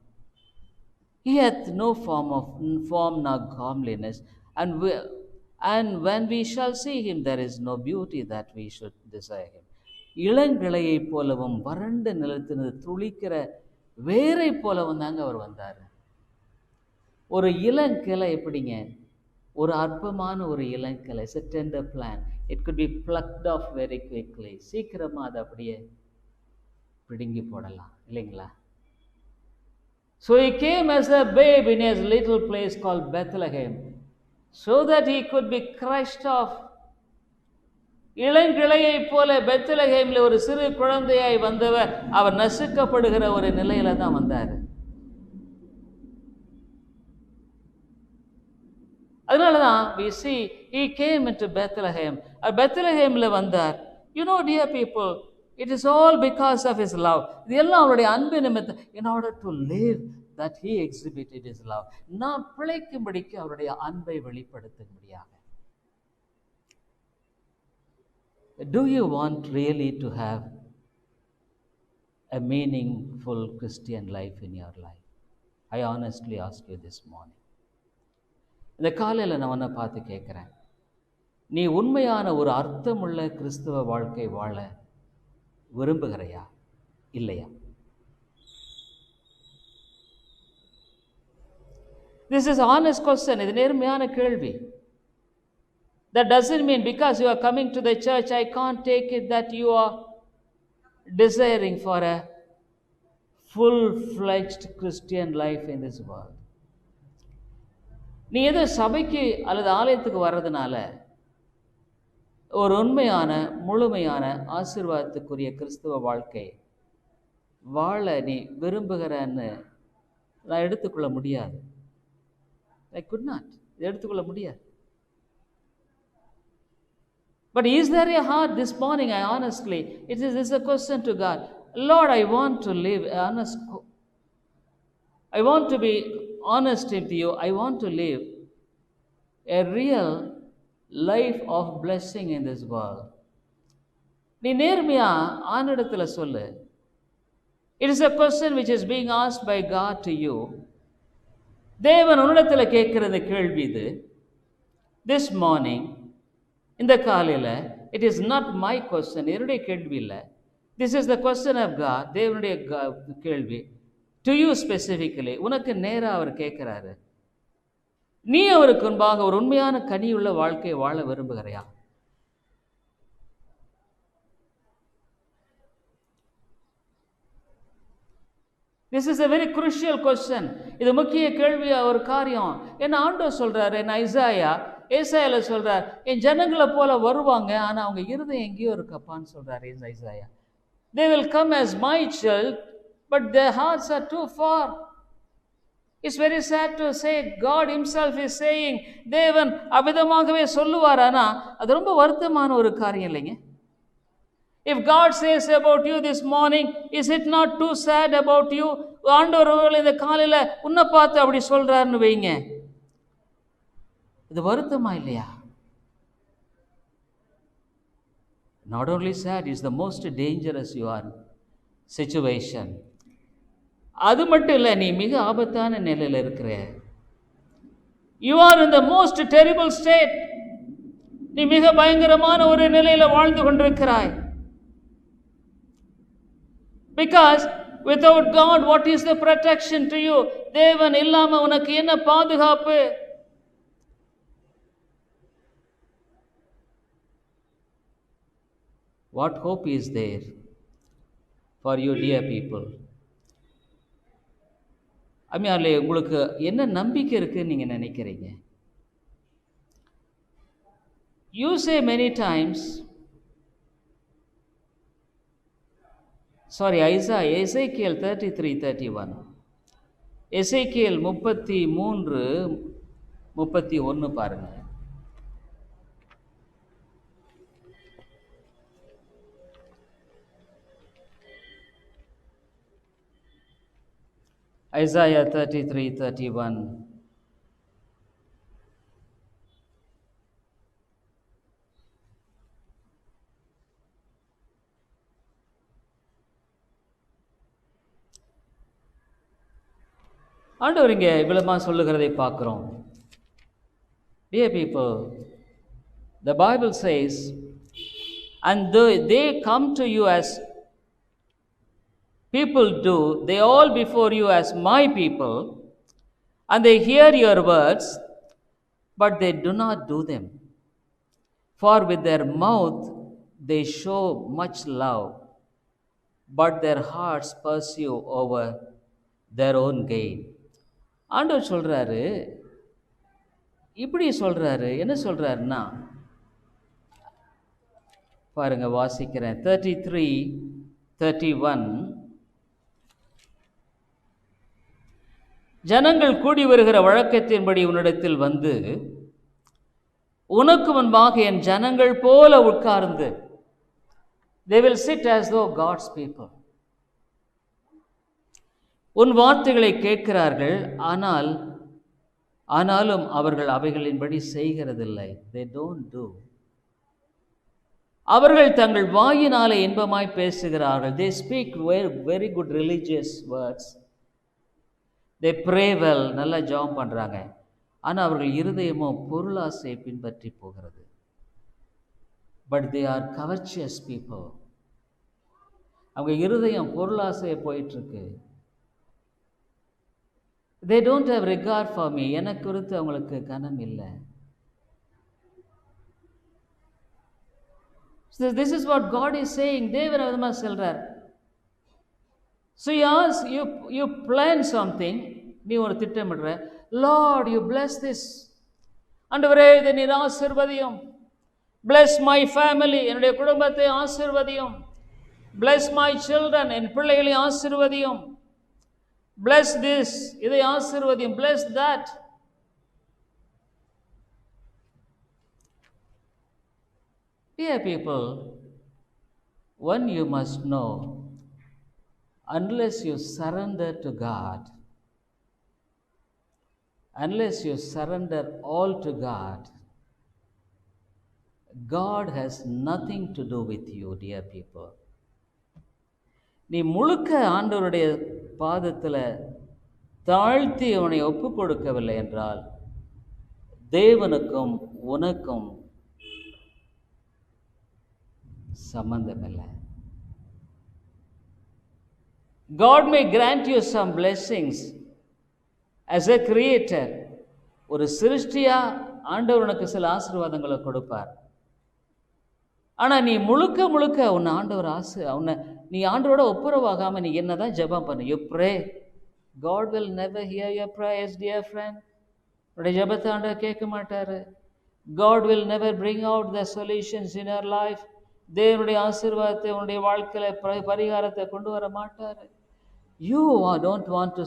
[SPEAKER 1] He hath no form nor comeliness, and when we shall see him, there is no beauty that we should desire him. இளங்கிளையை போலவும் வறண்ட நிலத்தினது துளிக்கிற வேரை போலவும் தாங்க அவர் வந்தார். ஒரு இளங்கிளை எப்படிங்க, ஒரு அற்பமான ஒரு Ilangilai, it's a tender plant. It could be plucked off very quickly. சீக்கிரமாக அதை அப்படியே பிடுங்கி போடலாம் இல்லைங்களா? So he came as a babe in a little place called Bethlehem, so that he could be crushed off. இளங்கிளையை போல பெத்லகேமில் ஒரு சிறு குழந்தையாய் வந்தவர் அவர் நசுக்கப்படுகிற ஒரு நிலையில தான் வந்தார். அதனாலதான் we see he came into Bethlehem. பெத்லகேம்ல வந்தார். You know, dear people, it is all because of his love. இது எல்லாம் அவருடைய அன்பு நிமித்தம். In order to live, that he exhibited his love. நாம் பிழைக்கும்படிக்கு அவருடைய அன்பை வெளிப்படுத்தும்படியாக. Do you want really to have a meaningful Christian life in your life? I honestly ask you this morning. இந்த காலையில் நான் உன்னை பார்த்து கேட்குறேன், நீ உண்மையான ஒரு அர்த்தமுள்ள கிறிஸ்துவ வாழ்க்கை வாழ விரும்புகிறையா இல்லையா? This is honest question. இது நேர்மையான கேள்வி. That doesn't mean because you are coming to the church, I can't take it that you are desiring for a full-fledged Christian life in this world. நீ எதோ சபைக்கு அல்லது ஆலயத்துக்கு வர்றதுனால ஒரு உண்மையான முழுமையான ஆசீர்வாதத்துக்குரிய கிறிஸ்துவ வாழ்க்கை வாழ நீ விரும்புகிறன்னு நான் எடுத்துக்கொள்ள முடியாது. I could not. எடுத்துக்கொள்ள முடியாது. But is there a heart this morning? I honestly, it is a question to God. Lord, I want to live honest. I want to be honest with you. I want to live a real life of blessing in this world. நீ நேர்மையா ஆண்டவரிடத்துல சொல்லு. It is a question which is being asked by God to you. தேவன் உன்னிடத்துல கேட்கிற கேள்வி இது. This morning, இந்த காலையில், it is not my question, என்னுடைய கேள்வி இல்லை. This is the question of God, தேவனுடைய கேள்வி டு யூ ஸ்பெசிஃபிக்கலி. உனக்கு நேராக அவர் கேட்குறாரு, நீ அவருக்கு முன்பாக ஒரு உண்மையான கனியுள்ள வாழ்க்கையை வாழ விரும்புகிறையா? This is a very crucial question. இது முக்கிய கேள்வி, ஒரு காரியம். என்ன ஆண்டவர் சொல்றாரு, என்ன ஏசாயால சொல்றார், என் ஜனங்களை போல வருவாங்க, ஆனா அவங்க இருதயம் எங்கேயோ இருக்கப்பான்னு சொல்றாரு ஏசாயா. They will come as my child, but their hearts are too far. It's very sad to say, God himself is saying, தேவன் அவிதமாகவே சொல்லுவார், ஆனா அது ரொம்ப வருத்தமான ஒரு காரியம் இல்லைங்க. If God says about you this morning, is it not too sad about you? ஆண்டவர் இந்த காலையில உன்னை பார்த்து அப்படி சொல்றாருன்னு வைங்க, இது வருத்தமா இல்லையா? Not only sad, it's the most dangerous you are. situation. அது மட்டும் இல்லை, நீ மிக ஆபத்தான நிலையில் இருக்கிற. You are in the most terrible state. நீ மிக பயங்கரமான ஒரு நிலையில் வாழ்ந்து கொண்டிருக்கிறாய். Because without God, what is the protection to you? தேவன் இல்லாம உனக்கு என்ன பாதுகாப்பு? What hope is there for you, dear people? அம்மையார்களே, உங்களுக்கு என்ன நம்பிக்கை இருக்குன்னு நீங்க நினைக்கிறீங்க? You say many times, Ezekiel 33:31. எசேக்கியேல் 33:31 பாருங்க. Isaiah 33:31. ஆண்டவர் இங்கே இவ்வளமா சொல்லுகிறதை பார்க்கிறோம். Dear people, the Bible says, and they come to you as people do, they all before you as my people, and they hear your words, but they do not do them. For with their mouth they show much love, but their hearts pursue over their own gain. ஆண்டவர் சொல்றாரு, இப்படி சொல்றாரு. என்ன சொல்றாருன்னா, பாருங்க, வாசிக்கிறேன். 33:31. ஜனங்கள் கூடி வருகிற வழக்கத்தின்படி உன்னிடத்தில் வந்து உனக்கு முன்பாக என் ஜனங்கள் போல உட்கார்ந்து, they will sit as though God's people. உன் வார்த்தைகளை கேட்கிறார்கள், ஆனாலும் அவர்கள் அவைகளின்படி செய்கிறதில்லை. They don't do. அவர்கள் தங்கள் வாயினாலே இன்பமாய் பேசுகிறார்கள். They speak very good religious words. They pray well, நல்லா ஜெபம் பண்றாங்க. ஆனால் அவர்கள் இருதயமோ பொருளாசையை பின்பற்றி போகிறது. But they are covetous people. அவங்க இருதயம் பொருளாசையை போயிட்டு இருக்கு. They don't have regard for me. எனக்கு குறித்து அவங்களுக்கு கனம் இல்லை. So this is what God is saying. தேவன் அதமா சொல்றார். So you plan something. நீ ஒரு திட்டமிடுற. Lord, you bless this. ஆண்டவரே, இதை நீர் ஆசீர்வதியும். Bless my family. என்னுடைய குடும்பத்தை ஆசீர்வதியும். Bless my children. என் பிள்ளைகளை ஆசீர்வதியும். Bless this. இதை ஆசீர்வதியும். Bless that. Dear people, one you must know, unless you surrender to God, unless you surrender all to God, God has nothing to do with you, dear people. நீ முழுக்க ஆண்டவருடைய பாதத்தில் தாழ்த்தி அவனை ஒப்பு கொடுக்கவில்லை என்றால் தேவனுக்கும் உனக்கும் சம்பந்தமில்லை. God may grant you some blessings as a creator. ஒரு சிருஷ்டியா ஆண்டவர் உனக்கு சில ஆசீர்வாதங்களை கொடுப்பார். ஆனால் நீ முழுக்க உன்னை ஆண்டவர் நீ ஆண்டவரோட ஒப்புரவாகாம நீ என்னதான் ஜெபம் பண்ணு. You pray, God will never hear your prayers, dear friend. உன்னுடைய ஜெபத்தை ஆண்டவர் கேட்க மாட்டாரு. God will never bring out the solutions in your life. தேவனுடைய ஆசீர்வாதத்தை உன்னுடைய வாழ்க்கையில பரிகாரத்தை கொண்டு வர மாட்டாரு. You don't want to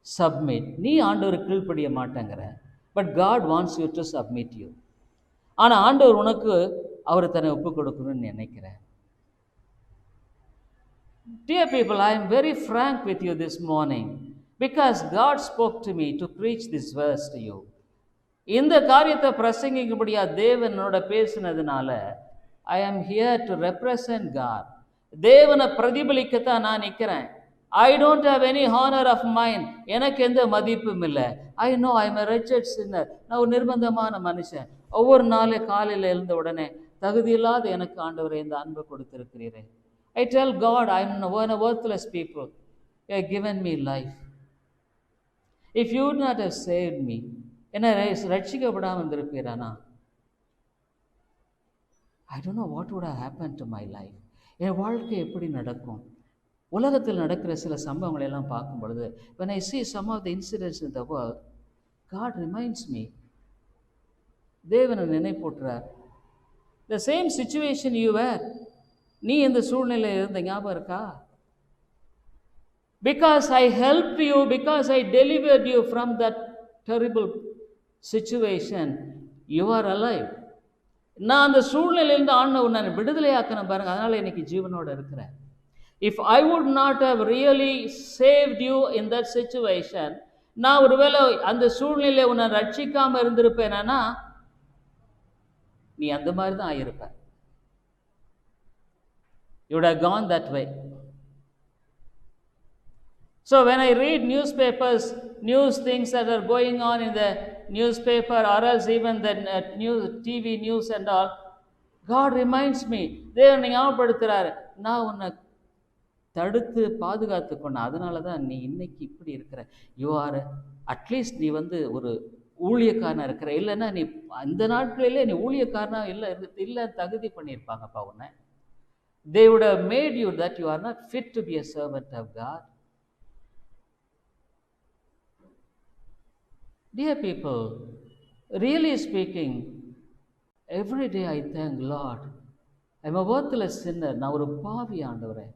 [SPEAKER 1] submit. நீ ஆண்டவருக்கு கீழ்ப்படிய மாட்டேங்கிற. But God wants you to submit you. ஆனால் ஆண்டவர் உனக்கு அவர் தன்னை ஒப்பு கொடுக்கணும்னு நினைக்கிறேன். Dear people, I am very frank with you this morning because God spoke to me to preach this verse to you. இந்த காரியத்தை பிரசங்கிக்கும்படியா தேவனோட பேசினதுனால I am here to represent God. தேவனை பிரதிபலிக்கத்தான் நான் நிற்கிறேன். I don't have any honour of mind. எனக்கு எந்த மதிப்பும் இல்லை. I know I am a wretched sinner. நான் ஒரு நிர்பந்தமான மனுஷன். ஒவ்வொரு நாளும் காலையில் எழுந்த உடனே தகுதியில்லாத எனக்கு ஆண்டவரை இந்த அன்பை கொடுத்திருக்கிறீரே. I tell God I am one worthless people. You have given me life. If you would not have saved me, என்னை ரட்சிக்கப்படாமல் இருந்திருப்பீரானா, I don't know what would have happened to my life. என் வாழ்க்கை எப்படி நடக்கும்? உலகத்தில் நடக்கிற சில சம்பவங்களை எல்லாம் பார்க்கும் பொழுது, when I see some of the incidents in the world, God reminds me. தேவனை நினைப்பூட்டுறார். The same situation you were. நீ இந்த சூழ்நிலையில் இருந்த ஞாபகம் இருக்கா? Because I helped you, because I delivered you from that terrible situation, you are alive. நான் அந்த சூழ்நிலையிலிருந்து ஆண்டவர் நான் விடுதலையாக்கணும் பாருங்க, அதனால இன்னைக்கு ஜீவனோட இருக்கிறேன். If I would not have really saved you in that situation, நான் ஒருவேளை அந்த சூழ்நிலையை உன்னை ரட்சிக்காம இருந்திருப்பேனா, நீ அந்த மாதிரி தான் ஆயிருப்ப. You would have gone that way. So when I read newspapers, news things that are going on in the newspaper or else even the news, TV news and all, God reminds me. தேவன் ஞாபகப்படுத்துறாரு, நான் உன்னை தடுத்து பாதுகாத்து கொண்டேன், அதனால தான் நீ இன்னைக்கு இப்படி இருக்கிற. யூ ஆர் அட்லீஸ்ட் நீ ஒரு ஊழியக்காரனா இருக்கிற. இல்லைன்னா நீ அந்த நாட்களிலே நீ ஊழியக்காரனா இல்லை தகுதி பண்ணியிருப்பாங்கப்பா உன்னை. They would have made you that you are not fit to be a servant of God. Dear people, really speaking, every day I thank Lord. I am a worthless sinner. நான் ஒரு பாவி ஆண்டவரே.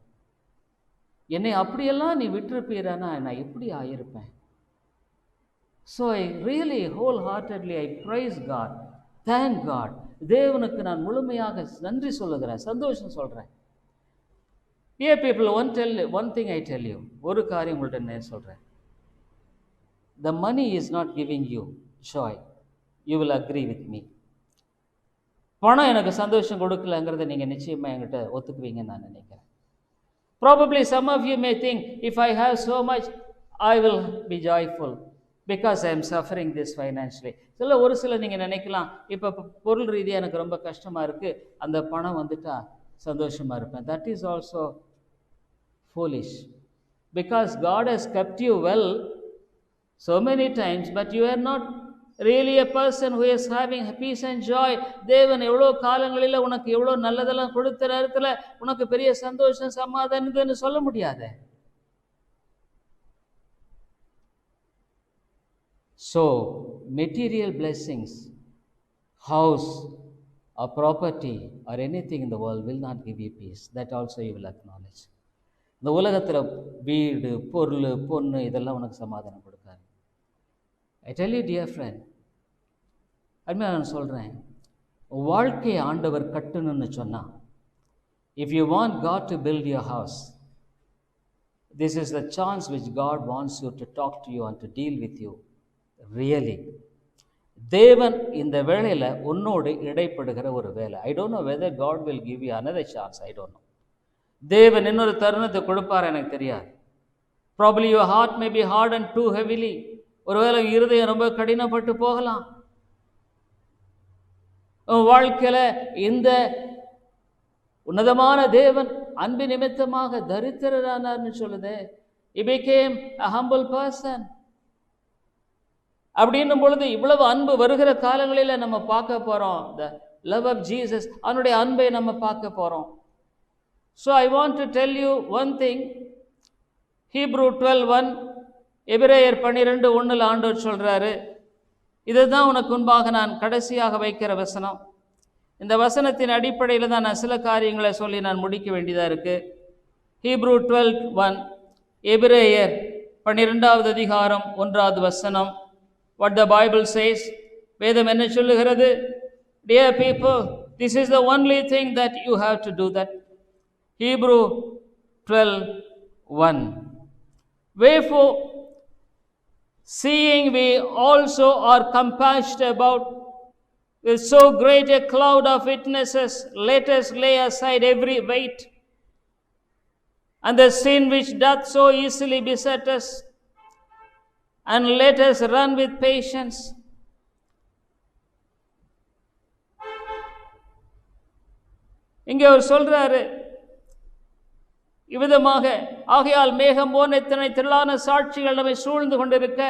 [SPEAKER 1] என்னை அப்படியெல்லாம் நீ விட்டிருப்பீரானா நான் எப்படி ஆயிருப்பேன்? So I really wholeheartedly I praise God. Thank God. தேவனுக்கு நான் முழுமையாக நன்றி சொல்லுகிறேன், சந்தோஷம் சொல்கிறேன். Dear people, one thing I tell you, ஒரு காரியம் உங்கள்கிட்ட நான் சொல்கிறேன். The money is not giving you joy. You will agree with me. பணம் எனக்கு சந்தோஷம் கொடுக்கலங்கிறத நீங்கள் நிச்சயமாக என்கிட்ட ஒத்துக்குவீங்கன்னு நான் நினைக்கிறேன். Probably some of you may think, if I have so much, I will be joyful because I am suffering this financially. ஒரு சில நீங்கள் நினைக்கலாம், இப்போ பொருள் ரீதியாக எனக்கு ரொம்ப கஷ்டமாக இருக்குது, அந்த பணம் வந்துட்டா சந்தோஷமாக இருப்பேன். That is also foolish. Because God has kept you well so many times, but you are not really a person who is having peace and joy. தேவன் எவ்வளோ காலங்களில் உனக்கு எவ்வளோ நல்லதெல்லாம் கொடுத்த நேரத்தில் உனக்கு பெரிய சந்தோஷம் சமாதானம்னு சொல்ல முடியாது. So material blessings, house or property or anything in the world will not give you peace. That also you will acknowledge. இந்த உலகத்தில் வீடு பொருள் பொண்ணு இதெல்லாம் உனக்கு சமாதானம் கொடுக்காது. I tell you dear friend, அருமையாக நான் சொல்கிறேன், வாழ்க்கையை ஆண்டவர் கட்டணும்னு சொன்னால், if you want God to build your house, this is the chance which God wants you to talk to you and to deal with you really. தேவன் இந்த வேளையில் உன்னோடு இடைப்படுகிற ஒரு வேலை. I don't know whether God will give you another chance. I don't know. தேவன் இன்னொரு தருணத்தை கொடுப்பார் எனக்கு தெரியாது. Probably your heart may be hardened too heavily. ஒருவேளை இருதயம் ரொம்ப கடினப்பட்டு போகலாம். வாழ்க்கையில இந்த உன்னதமான தேவன் அன்பு நிமித்தமாக தரித்திரரானார்னு சொல்லுது. He became a humble person. அப்படின்னும் பொழுது இவ்வளவு அன்பு வருகிற காலங்களில் நம்ம பார்க்க போறோம். The love of Jesus, அவனுடைய அன்பை நம்ம பார்க்க போறோம். So I want to tell you one thing. Hebrew 12:1, எபிரேயர் 12:1 ஆண்டவர் சொல்றாரு, இதுதான் உனக்கு முன்பாக நான் கடைசியாக வைக்கிற வசனம். இந்த வசனத்தின் அடிப்படையில் தான் நான் சில காரியங்களை சொல்லி நான் முடிக்க வேண்டியதாக இருக்கு. Hebrew 12:1, எபிரேயர் 12வது அதிகாரம் 1வது வசனம். What the Bible says, வேதம் என்ன சொல்லுகிறது? Dear people, this is the only thing that you have to do that. Hebrew 12:1, wherefore, seeing we also are compassed about with so great a cloud of witnesses, let us lay aside every weight and the sin which doth so easily beset us, and let us run with patience இங்க அவர் சொல்றாரு இவ்விதமாக, ஆகையால் மேகம் போன இத்தனை திரளான சாட்சிகள் நம்மை சூழ்ந்து கொண்டிருக்க,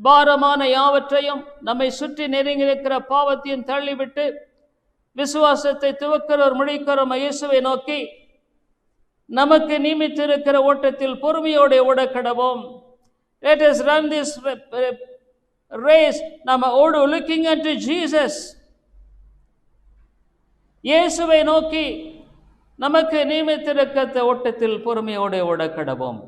[SPEAKER 1] பாரமான யாவற்றையும் நம்மை சுற்றி நெருங்கி இருக்கிற பாவத்தையும் தள்ளிவிட்டு விசுவாசத்தை துவக்கிறவர் முடிக்கிறோம் இயேசுவை நோக்கி நமக்கு நியமித்திருக்கிற ஓட்டத்தில் பொறுமையோடு ஓடக்கடவோம். Let us run this race. நம்ம ஓடு looking unto Jesus. இயேசுவை நோக்கி நமக்கு நியமித்திருக்கிற ஓட்டத்தில் பொறுமையோடு ஓடக்கடவோம்.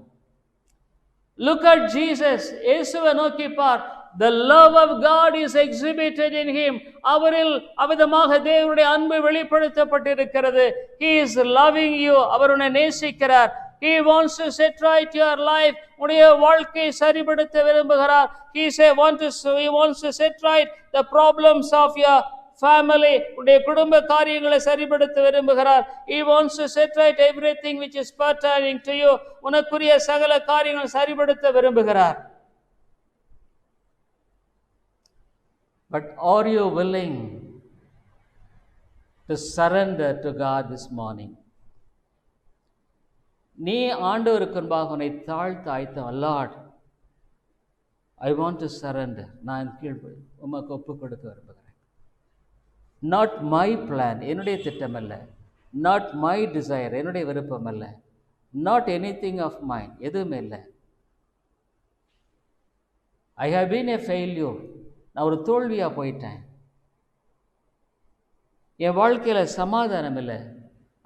[SPEAKER 1] Look at Jesus. இயேசுவை நோக்கி பார். The love of God is exhibited in him. அவரில் அவிதமாக தேவனுடைய அன்பு வெளிப்படுத்தப்பட்டிருக்கிறது. He is loving you. அவர் உன்னை நேசிக்கிறார். He wants to set right your life. உன்னுடைய வாழ்க்கையை சரிபடுத்த விரும்புகிறார். He wants to set right the problems of your family. உன்னுடைய குடும்ப காரியங்களை சரிபடுத்த விரும்புகிறார். He wants to set right everything which is pertaining to you. உனக்குரிய சகல காரியங்களை சரிபடுத்த விரும்புகிறார். But are you willing to surrender to God this morning? நீ ஆண்டவருக்கு முன்பாக உன்னை தாழ்த்த Lord, I want to surrender. நான் கீழ்ப்படி உமக்கு ஒப்பு கொடுக்க விரும்புகிறேன். Not my plan, என்னுடைய திட்டம் அல்ல. Not my desire, என்னுடைய விருப்பம் அல்ல. Not anything of mine, எதுவுமே இல்லை. I have been a failure. நான் ஒரு தோல்வியாக போயிட்டேன். என் வாழ்க்கையில் சமாதானம் இல்லை.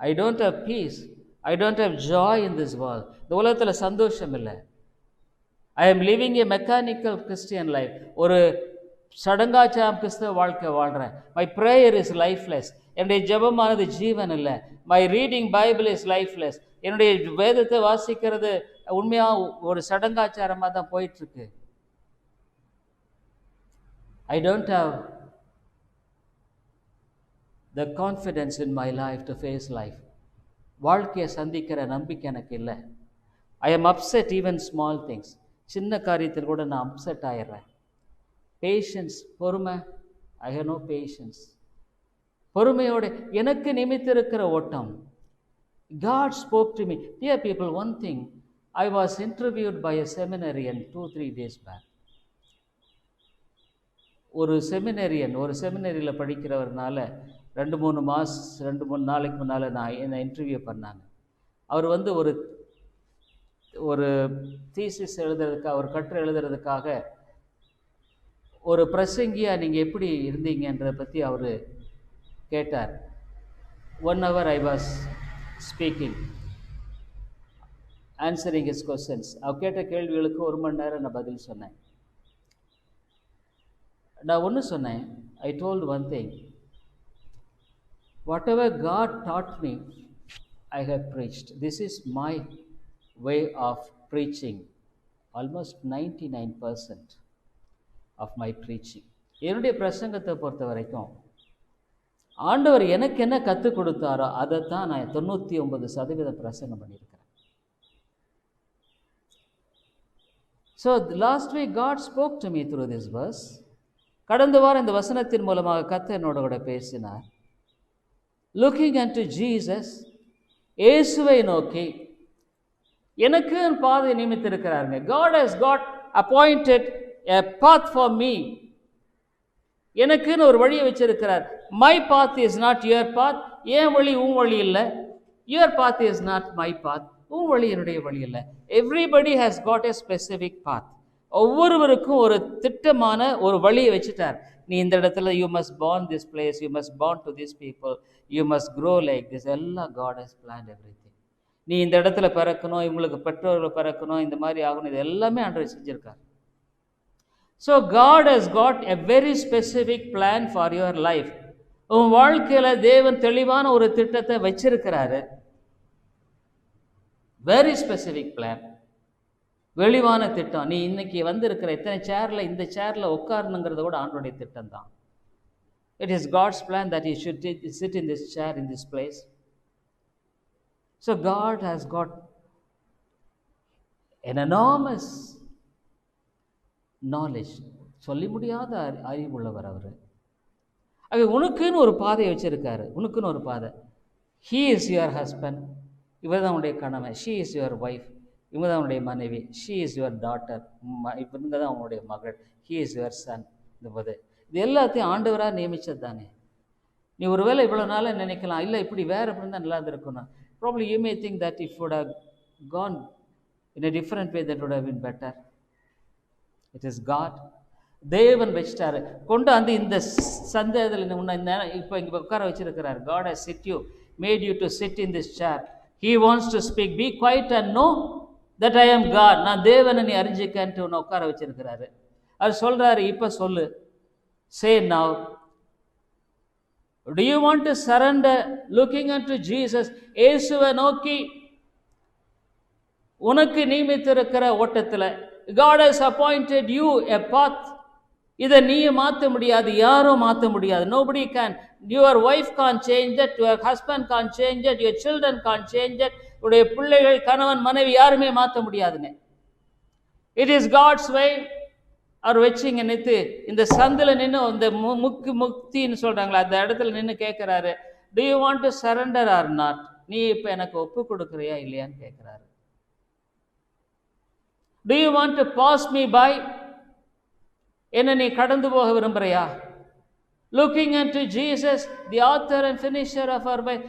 [SPEAKER 1] I don't have peace. I don't have joy in this world. இந்த உலகத்தில் சந்தோஷம் இல்லை. I am living a mechanical Christian life. ஒரு சடங்காச்சாரம் கிறிஸ்தவ வாழ்க்கை வாழ்கிறேன். My prayer is lifeless. என்னுடைய ஜெபமானது ஜீவன் இல்லை. My reading Bible is lifeless. என்னுடைய வேதத்தை வாசிக்கிறது உண்மையாக ஒரு சடங்காச்சாரமாக தான் போயிட்டுருக்கு. I don't have the confidence in my life to face life. வாழ்க்கையை சந்திக்கிற நம்பிக்கை எனக்கு இல்லை. I am upset even small things. சின்ன காரியத்தில் கூட நான் அப்செட் ஆயிடுறேன். பேஷன்ஸ், பொறுமை. I have no patience. பொறுமையோடு எனக்கு நியமித்திருக்கிற ஓட்டம். God spoke to me. Dear people, one thing, I was interviewed by a seminarian 2-3 days back. ஒரு செமினரியில் படிக்கிறவர்னால 2-3 நாளைக்கு முன்னால் என்னை இன்டர்வியூ பண்ணாங்க. அவர் ஒரு தீசிஸ் எழுதுறதுக்காக, ஒரு கட்டுரை எழுதுறதுக்காக ஒரு பிரசங்கியாக நீங்கள் எப்படி இருந்தீங்கன்றதை பற்றி அவர் கேட்டார். 1 hour I was speaking, answering his questions. அவர் கேட்ட கேள்விகளுக்கு 1 மணி நேரம் நான் பதில் சொன்னேன். நான் ஒன்று சொன்னேன். I told one thing. Whatever God taught me, I have preached. This is my way of preaching. Almost 99% of my preaching. என்னுடைய பிரசங்கத்தை பொறுத்த வரைக்கும் ஆண்டவர் எனக்கு என்ன கற்றுக் கொடுத்தாரோ அதை தான் நான் 99% பிரசங்கம் பண்ணியிருக்கிறேன். So last week God spoke to me through this verse. கடந்த வாரம் இந்த வசனத்தின் மூலமாக கர்த்தர் என்னோட கூட பேசினார். லுக்கிங் அன்டு ஜீசஸ், இயேசுவை நோக்கி எனக்கு பாதை நியமித்திருக்கிறாருங்க. God has got appointed a path for me. எனக்குன்னு ஒரு வழியை வச்சிருக்கிறார். My path is not your path. என் வழி உன் வழி இல்லை. Your path is not my path. உன் வழி என்னுடைய வழி இல்லை. Everybody has got a specific path. ஒவ்வொருவருக்கும் ஒரு திட்டமான ஒரு வழியை வச்சுட்டார். நீ இந்த இடத்துல you must born this place, you must born to these people, you must grow like this. எல்லாம் God has planned everything. நீ இந்த இடத்துல பிறக்கணும், இவங்களுக்கு பெற்றோர்கள் பிறக்கணும், இந்த மாதிரி ஆகணும், இது எல்லாமே ஆண்டவர் செஞ்சிருக்கார். So God has got a very specific plan for your life. உன் வாழ்க்கையில தேவன் தெளிவான ஒரு திட்டத்தை வச்சிருக்கிறாரு. Very specific plan. வெளிவான திட்டம். நீ இன்னைக்கு வந்திருக்கிற இத்தனை சேர்ல இந்த சேர்ல உட்காரணுங்கிறத கூட ஆண்டவருடைய திட்டம் தான். It is God's plan that you should sit in this chair, in this place. So God has got an enormous knowledge, சொல்லி முடியாத அறிவுள்ளவர் அவர். ஆக உனக்குன்னு ஒரு பாதையை வச்சிருக்காரு, உனக்குன்னு ஒரு பாதை. ஹீ இஸ் யுவர் ஹஸ்பண்ட், இவர் தான் உன்னுடைய கணவன். ஷீ இஸ் யுவர் ஒய்ஃப், இவங்க தான் உன்னுடைய மனைவி. ஷீ இஸ் யுவர் டாட்டர், இவங்க தான் உன்னுடைய மகள். He is your son. இந்த போது இது எல்லாத்தையும் ஆண்டவராக நியமித்தது தானே. நீ ஒரு வேளை இவ்வளோ நாளாக நினைக்கலாம், இல்லை இப்படி வேறு எப்படி தான் நல்லா இருந்திருக்கணும். Probably you may think that if would have gone in a different way that would have been better. It is God. தேவன் வச்சிட்டாரு கொண்டு வந்து இந்த சந்தேகத்தில் உன்னை இப்போ இங்கே உட்கார வச்சிருக்கிறார். God has sit you, made you to sit in this chair. He wants to speak. Be quiet and know that I am God. நான் தேவனை நீ அறிஞ்சிக்கன்ட்டு உன்னை உட்கார வச்சிருக்கிறாரு. அவர் சொல்கிறாரு, இப்போ சொல்லு. சே now, do you want to surrender looking unto Jesus? இயேசுவை நோக்கி உனக்கு நியமித்திருக்கிற ஓட்டத்தில் God has appointed you a path. இதை நீயே மாற்ற முடியாது, யாரும் மாற்ற முடியாது. Nobody can. Your wife can't change that, your husband can't change that, your children can't change that. உடைய பிள்ளைகள், கணவன், மனைவி யாருமே மாற்ற முடியாதுங்க. It is God's way. அவர் வச்சிங்க நித்து இந்த சந்தில் நின்று இந்த முக்தின்னு சொல்கிறாங்களா, அந்த இடத்துல நின்று கேட்குறாரு, do you want to surrender or not? நீ இப்போ எனக்கு ஒப்பு கொடுக்குறியா இல்லையான்னு கேட்குறாரு. do you want to pass me by? என்ன நீ கடந்து போக விரும்புறியா? looking unto Jesus, the author and finisher of our faith.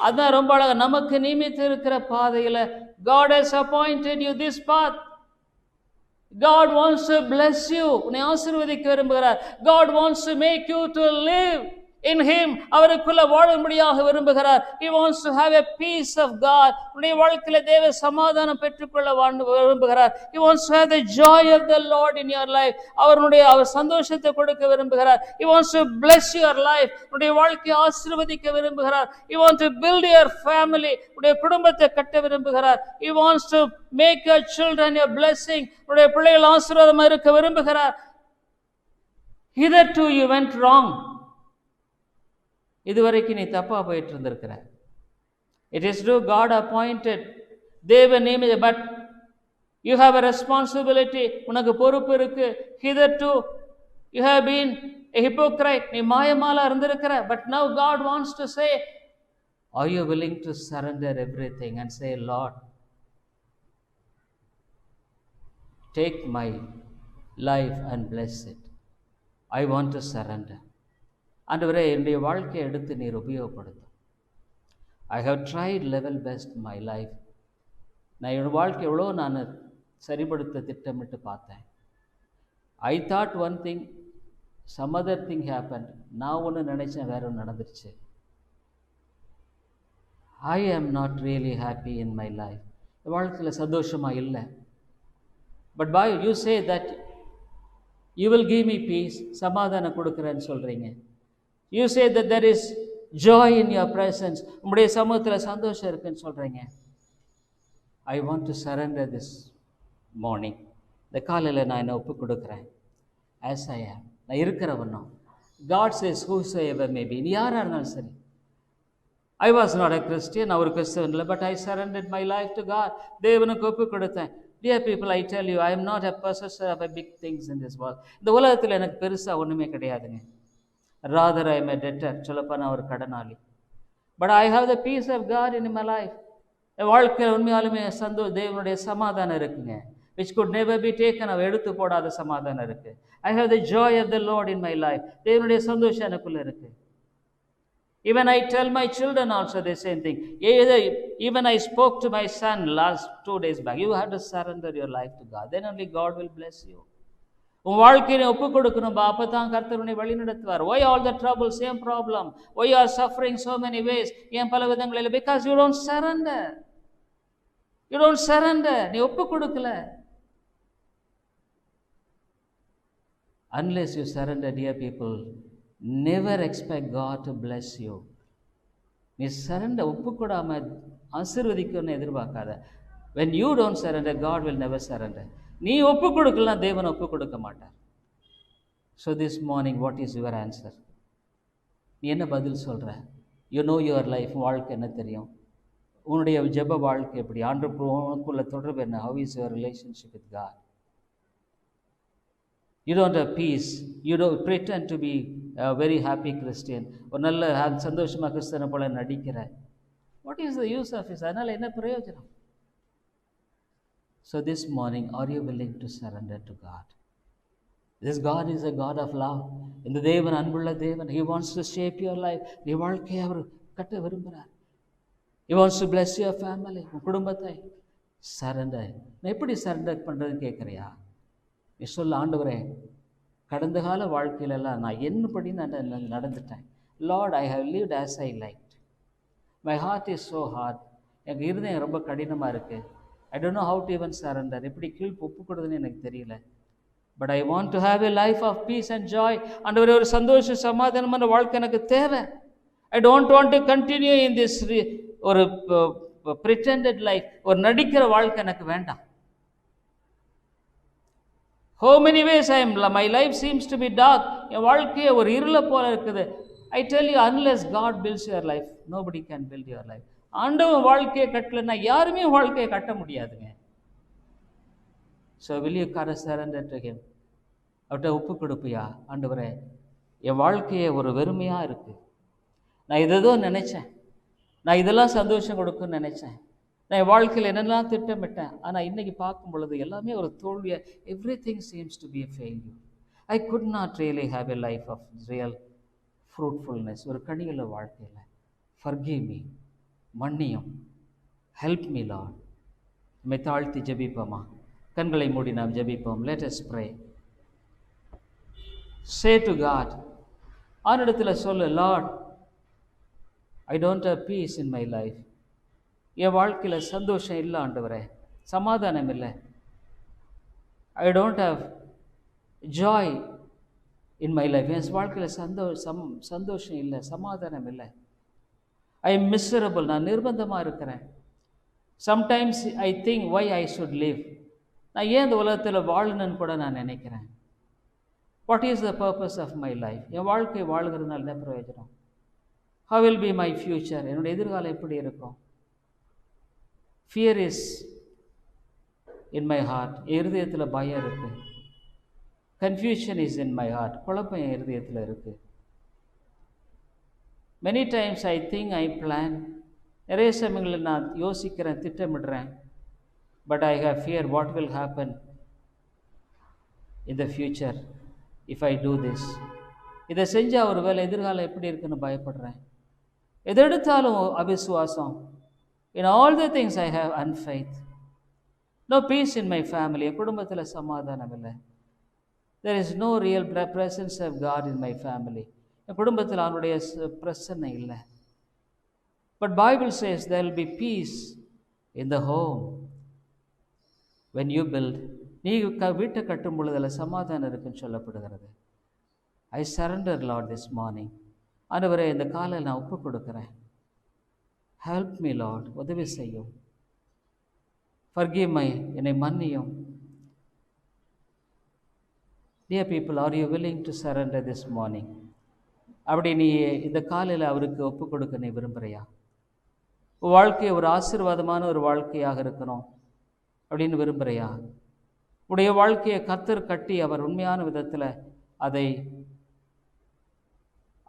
[SPEAKER 1] அதான் ரொம்ப அழகா நமக்கு நியமித்து இருக்கிற பாதையில் God has appointed you this path. God wants to bless you. உன்னை ஆசீர்வதிக்க விரும்புகிறார். God wants to make you to live in Him. அவருக்குள்ள வாழும்படியாக விரும்புகிறார். He wants to have a peace of God. உன்னுடைய வாழ்க்கையில தேவ சமாதானம் பெற்றுக்கொள்ள விரும்புகிறார். He wants to have the joy of the Lord in your life. அவர் சந்தோஷத்தை கொடுக்க விரும்புகிறார். He wants to bless your life. உன்னுடைய வாழ்க்கையை ஆசீர்வதிக்க விரும்புகிறார். He wants to build your family. உன்னுடைய குடும்பத்தை கட்ட விரும்புகிறார். He wants to make your children your blessing. உன்னுடைய பிள்ளைகள் ஆசீர்வாதமாக இருக்க விரும்புகிறார். Hitherto you went wrong. இதுவரைக்கும் நீ தப்பா போயிட்டு இருந்திருக்கிற. It is true, God appointed, தேவன் நியமித்த, but you have a responsibility. உனக்கு பொறுப்பு இருக்கு. Hitherto you have been a hypocrite. நீ மாயமாலா இருந்திருக்கிற. But now God wants to say, are you willing to surrender everything and say, Lord, take my life and bless it. I want to surrender. ஆண்டவரே, என்னுடைய வாழ்க்கையை எடுத்து நீர் உபயோகப்படுத்தும். I have tried level best my life. நான் என்னோடய வாழ்க்கை எவ்வளோ நான் சரிப்படுத்த திட்டமிட்டு பார்த்தேன். I thought one thing, some other thing happen. நான் ஒன்று நினச்சேன், வேற ஒன்று நடந்துருச்சு. I am not really happy in my life. வாழ்க்கையில் சந்தோஷமாக இல்லை. But by you say that you will give me peace. சமாதானம் கொடுக்குறேன்னு சொல்கிறீங்க. You say that there is joy in your presence. உம்முடைய சமூகத்தில் சந்தோஷம் இருக்குன்னு சொல்கிறீங்க. I want to surrender this morning. இந்த காலையில் நான் என்னை ஒப்பு கொடுக்குறேன். As I am. நான் இருக்கிறவனும். God says whosoever may be. நீ யாராக இருந்தாலும் சரி. I was not a Christian. நான் ஒரு கிறிஸ்தவன் இல்லை. But I surrendered my life to God. தேவனுக்கு ஒப்பு கொடுத்தேன். Dear people, I tell you, I am not a possessor of a big things in this world. இந்த உலகத்தில் எனக்கு பெருசாக ஒன்றுமே கிடையாதுங்க. Rather I am a debtor. சொல்லப்பா நான் ஒரு கடனாளி. But I have the peace of God in my life. என் வாழ்க்கையில் உண்மையாலுமே தேவனுடைய சமாதானம் இருக்குங்க. Which could never be taken. அவ எடுத்து போடாத சமாதானம் இருக்கு. I have the joy of the Lord in my life. தேவனுடைய சந்தோஷம் எனக்குள்ள இருக்கு. Even I tell my children also the same thing. Even I spoke to my son last 2 days back. You have to surrender your life to God. Then only God will bless you. உன் வாழ்க்கையை ஒப்பு கொடுக்கணும். அப்போ தான் கர்த்தர் உன்னை வழி நடத்துவார். Why all the trouble? Same problem. Why you are suffering so many ways? ஏன் பல விதங்களில்? Because you don't surrender. You don't surrender. நீ ஒப்பு கொடுக்கல. Unless you surrender, dear people, never expect God to bless you. நீ surrender ஒப்பு கொடாம ஆசீர்வதிக்கணும்னு எதிர்பார்க்காத. When you don't surrender, God will never surrender. நீ ஒப்பு கொடுக்கலாம், தேவன் ஒப்பு கொடுக்க மாட்டார். So this morning, what is your answer? நீ என்ன பதில் சொல்ற? You know your life. வாழ்க்கை என்ன தெரியும்? உன்னுடைய ஜெப வாழ்க்கை எப்படி? உனக்குள்ள தொடர்பு என்ன? How is your relationship with God? You don't have peace. You don't pretend to be a very happy Christian. ஒரு நல்ல சந்தோஷமா கிறிஸ்தனை போல நடிக்கிற. What is the use of it? அதனால் என்ன பிரயோஜனம்? So this morning, are you willing to surrender to God? This God is a God of love. இந்த தேவன் அன்புள்ள தேவன். He wants to shape your life. நீ வாழ்க்கையை அவர் கட்ட விரும்புகிறார். He wants to bless your family. உன் குடும்பத்தை சரண்டர். நான் எப்படி சரண்டர் பண்ணுறதுன்னு கேட்குறியா? நீ சொல்ல, ஆண்டவரே, கடந்த கால வாழ்க்கையிலெல்லாம் நான் என்னபடி நான் நடந்துட்டேன். Lord, I have lived as I like. My heart is so hard. எனக்கு இருதயம் ரொம்ப கடினமாக இருக்குது. I don't know how to even surrender. எப்படி கீழ் ஒப்பு கொடுதுன்னு எனக்கு தெரியல. But I want to have a life of peace and joy. ஆண்டவரே, ஒரு சந்தோஷ சமாதானமான வாழ்க்கை எனக்கு தேவை. I don't want to continue in this ஒரு பிரிட்டெண்டட் லைஃப். ஒரு நடிக்கிற வாழ்க்கை எனக்கு வேண்டாம். How many ways my life seems to be dark. என் வாழ்க்கையை ஒரு இருளை போல இருக்குது. I tell you, unless God builds your life, nobody can build your life. ஆண்டவன் வாழ்க்கையை கட்டலைன்னா யாருமே வாழ்க்கையை கட்ட முடியாதுங்க. So will you surrender to him? அவர்கிட்ட ஒப்பு கொடுப்பியா? ஆண்டவரே, என் வாழ்க்கையை ஒரு வெறுமையாக இருக்குது. நான் இதோ நினைச்சேன், நான் இதெல்லாம் சந்தோஷம் கொடுக்குன்னு நினைச்சேன், நான் என் வாழ்க்கையில் என்னெல்லாம் திட்டமிட்டேன், ஆனால் இன்றைக்கி பார்க்கும் பொழுது எல்லாமே ஒரு தோல்வியை. Everything seems to be a failure. I could not really have a life of real fruitfulness. ஒரு கனியுள்ள வாழ்க்கையில் ஃபர்கிவ் மீ, மன்னியும், ஹெல்ப் மீ லார்ட். நம்மை தாழ்த்தி ஜெபிப்போமா? கண்களை மூடி நாம் ஜெபிப்போம். Let us pray. Say to God. ஆனிடத்தில் சொல்லு, Lord, I don't have peace in my life. என் வாழ்க்கையில் சந்தோஷம் இல்லை ஆண்டவரே, சமாதானம் இல்லை. I don't have joy in my life. என் வாழ்க்கையில் சந்தோஷம் இல்லை, சமாதானம் இல்லை. I am miserable. நான் நிர்பந்தமாக இருக்கிறேன். Sometimes I think why I should live. நான் ஏன் இந்த உலகத்தில் வாழணுன்னு கூட நான் நினைக்கிறேன். What is the purpose of my life? என் வாழ்க்கை வாழ்கிறதுனால தான் பிரயோஜனம். How will be my future? என்னுடைய எதிர்காலம் எப்படி இருக்கும்? Fear is in my heart. இருதயத்தில் பயம் இருக்குது. Confusion is in my heart. குழப்பம் என் இருதயத்தில் இருக்குது. Many times I think I plan. நிறைய சமயங்களில் நான் யோசிக்கிறேன், திட்டமிடுறேன். But I have fear what will happen in the future if I do this. இதை செஞ்சால் ஒரு வேளை எதிர்காலம் எப்படி இருக்குன்னு பயப்படுறேன். எது எடுத்தாலும் அவிசுவாசம். In all the things I have unfaith. No peace in my family. என் குடும்பத்தில் சமாதானம் இல்லை. There is no real presence of God in my family. என் குடும்பத்தில் அவனுடைய பிரசன்னை இல்லை. But Bible says there will be peace in the home when you build. நீ வீட்டை கட்டும் பொழுது அதில் சமாதானம் இருக்குன்னு சொல்லப்படுகிறது. I surrender Lord this morning. ஆண்டவரே, இந்த காலையில் நான் ஒப்பு கொடுக்குறேன். Help me Lord. உதவி செய்யும். Forgive me. என்னை மன்னியும். Dear people, are you willing to surrender this morning? அப்படி நீ இந்த காலையில் அவருக்கு ஒப்பு கொடுக்க நீ விரும்புகிறியா? வாழ்க்கையை ஒரு ஆசீர்வாதமான ஒரு வாழ்க்கையாக இருக்கணும் அப்படின்னு விரும்புகிறியா? உடைய வாழ்க்கையை கர்த்தர் கட்டி அவர் உண்மையான விதத்தில் அதை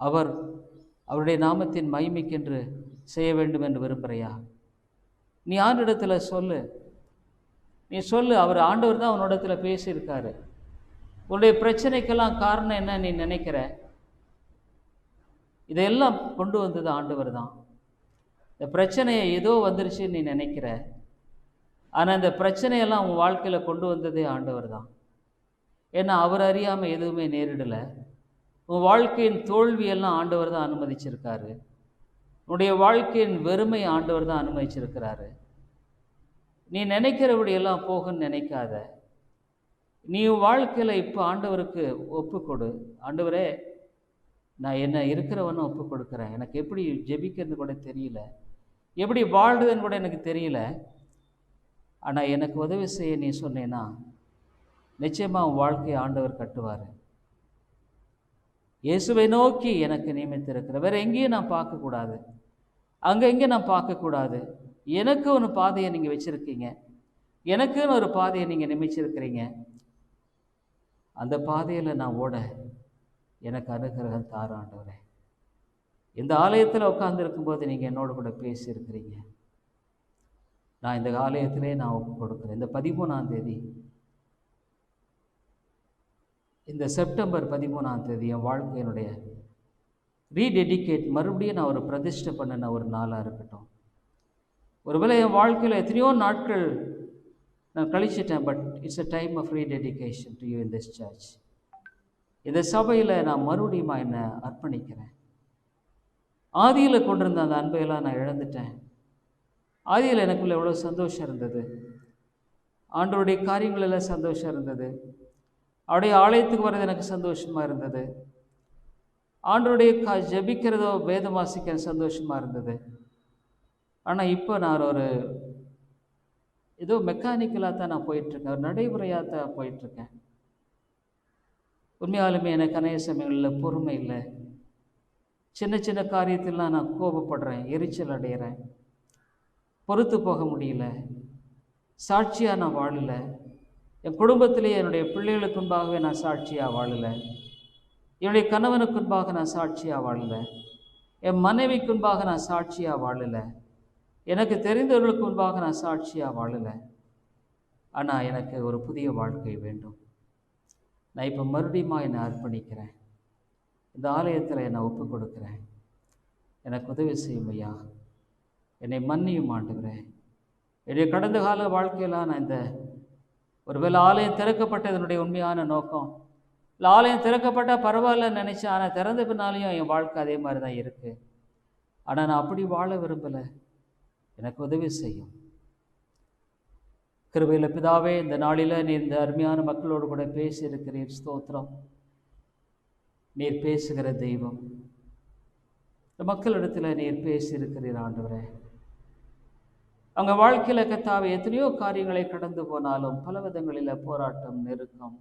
[SPEAKER 1] அவருடைய நாமத்தின் மகிமைக்கென்று செய்ய வேண்டும் என்று விரும்புகிறியா? நீ ஆண்டவரிடத்தில் சொல்லு. நீ சொல்லு, அவர் ஆண்டவர் தான் உன்னிடத்தில் பேசியிருக்காரு. உன்னுடைய பிரச்சனைக்கெல்லாம் காரணம் என்ன நீ நினைக்கிற? இதையெல்லாம் கொண்டு வந்தது ஆண்டவர் தான். இந்த பிரச்சனையை ஏதோ வந்துருச்சுன்னு நீ நினைக்கிற. ஆனால் இந்த பிரச்சனையெல்லாம் உன் வாழ்க்கையில் கொண்டு வந்ததே ஆண்டவர் தான். ஏன்னா அவர் அறியாமல் எதுவுமே நேரிடலை. உன் வாழ்க்கையின் தோல்வியெல்லாம் ஆண்டவர் தான் அனுமதிச்சிருக்காரு. உன்னுடைய வாழ்க்கையின் வெறுமை ஆண்டவர் தான் அனுமதிச்சிருக்கிறாரு. நீ நினைக்கிறபடியெல்லாம் போகுன்னு நினைக்காத. நீ வாழ்க்கையில் இப்போ ஆண்டவருக்கு ஒப்பு கொடு. ஆண்டவரே, நான் என்ன இருக்கிறவனும் ஒப்பு கொடுக்குறேன். எனக்கு எப்படி ஜெபிக்கிறது கூட தெரியல, எப்படி வாழ்றதுன்னு கூட எனக்கு தெரியல. ஆனால் எனக்கு உதவி செய்ய நீ சொன்னேன்னா நிச்சயமாக உன் வாழ்க்கையை ஆண்டவர் கட்டுவார். இயேசுவை நோக்கி எனக்கு நியமித்திருக்கிற வேறு எங்கேயும் நான் பார்க்கக்கூடாது, அங்கே எங்கே நான் பார்க்கக்கூடாது. எனக்கு ஒரு பாதையை நீங்கள் வச்சுருக்கீங்க, எனக்குன்னு ஒரு பாதையை நீங்கள் நியமிச்சிருக்கிறீங்க. அந்த பாதையில் நான் ஓட எனக்கு அனுகிரகம் தாரும் ஆண்டவரே. இந்த ஆலயத்தில் உட்கார்ந்துருக்கும்போது நீங்கள் என்னோட கூட பேசியிருக்கிறீங்க. நான் இந்த ஆலயத்திலே நான் ஒப்பு கொடுக்குறேன். இந்த 13ஆம் தேதி, இந்த செப்டம்பர் 13ஆம் தேதி என் வாழ்க்கையினுடைய ரீடெடிகேட், மறுபடியும் நான் ஒரு பிரதிஷ்டை பண்ணின ஒரு நாளாக இருக்கட்டும். ஒருவேளை என் வாழ்க்கையில் எத்தனையோ நாட்கள் நான் கழிச்சிட்டேன், but it's a time of rededication to you in this church. இந்த சபையில் நான் மறுபடியும் என்னை அர்ப்பணிக்கிறேன். ஆதியில் கொண்டிருந்த அந்த அன்பையெல்லாம் நான் இழந்துட்டேன். ஆதியில் எனக்குள்ள எவ்வளோ சந்தோஷம் இருந்தது, ஆண்டவருடைய காரியங்களெல்லாம் சந்தோஷம் இருந்தது, அவருடைய ஆலயத்துக்கு வர்றது எனக்கு சந்தோஷமாக இருந்தது, ஆண்டவருடைய ஜெபிக்கிறதோ வேதம் வாசிக்க சந்தோஷமாக இருந்தது. ஆனால் இப்போ நான் ஒரு ஏதோ மெக்கானிக்கலாக தான் நான் போயிட்டுருக்கேன், ஒரு நடைமுறையாக தான் போயிட்டுருக்கேன். உண்மையாலுமே எனக்கு அநேக சமயங்களில் பொறுமை இல்லை. சின்ன சின்ன காரியத்திலாம் நான் கோபப்படுறேன், எரிச்சல் அடைகிறேன், பொறுத்து போக முடியல. சாட்சியாக நான் வாழலை. என் குடும்பத்திலேயே என்னுடைய பிள்ளைகளுக்கு முன்பாகவே நான் சாட்சியாக வாழலை. என்னுடைய கணவனுக்கு முன்பாக நான் சாட்சியாக வாழலை. என் மனைவிக்கு முன்பாக நான் சாட்சியாக வாழலை. எனக்கு தெரிந்தவர்களுக்கு முன்பாக நான் சாட்சியாக வாழலை. ஆனால் எனக்கு ஒரு புதிய வாழ்க்கை வேண்டும். நான் இப்போ மறுபடியும் என்னை அர்ப்பணிக்கிறேன். இந்த ஆலயத்தில் என்னை ஒப்பு கொடுக்குறேன். எனக்கு உதவி செய்யும் ஐயா. என்னை மன்னியும் ஆண்டவரே. என்னுடைய கடந்த கால வாழ்க்கையெல்லாம் நான் இந்த ஒருவேளை ஆலயம் திறக்கப்பட்டதனுடைய உண்மையான நோக்கம் இல்லை, ஆலயம் திறக்கப்பட்டால் பரவாயில்லன்னு நினச்சேன். ஆனால் திறந்த பின்னாலையும் என் வாழ்க்கை அதே மாதிரி தான் இருக்குது. ஆனால் நான் அப்படி வாழ விரும்பலை. எனக்கு உதவி செய்யும். கிருபையில் பிதாவே, இந்த நாளில் நீர் இந்த அருமையான மக்களோடு கூட பேசியிருக்கிறீர். ஸ்தோத்திரம். நீர் பேசுகிற தெய்வம். இந்த மக்களிடத்தில் நீர் பேசியிருக்கிறீர் ஆண்டவரே. அவங்க வாழ்க்கையில் கர்த்தாவே எத்தனையோ காரியங்களை கடந்து போனாலும் பல விதங்களில் போராட்டம், நெருக்கம்,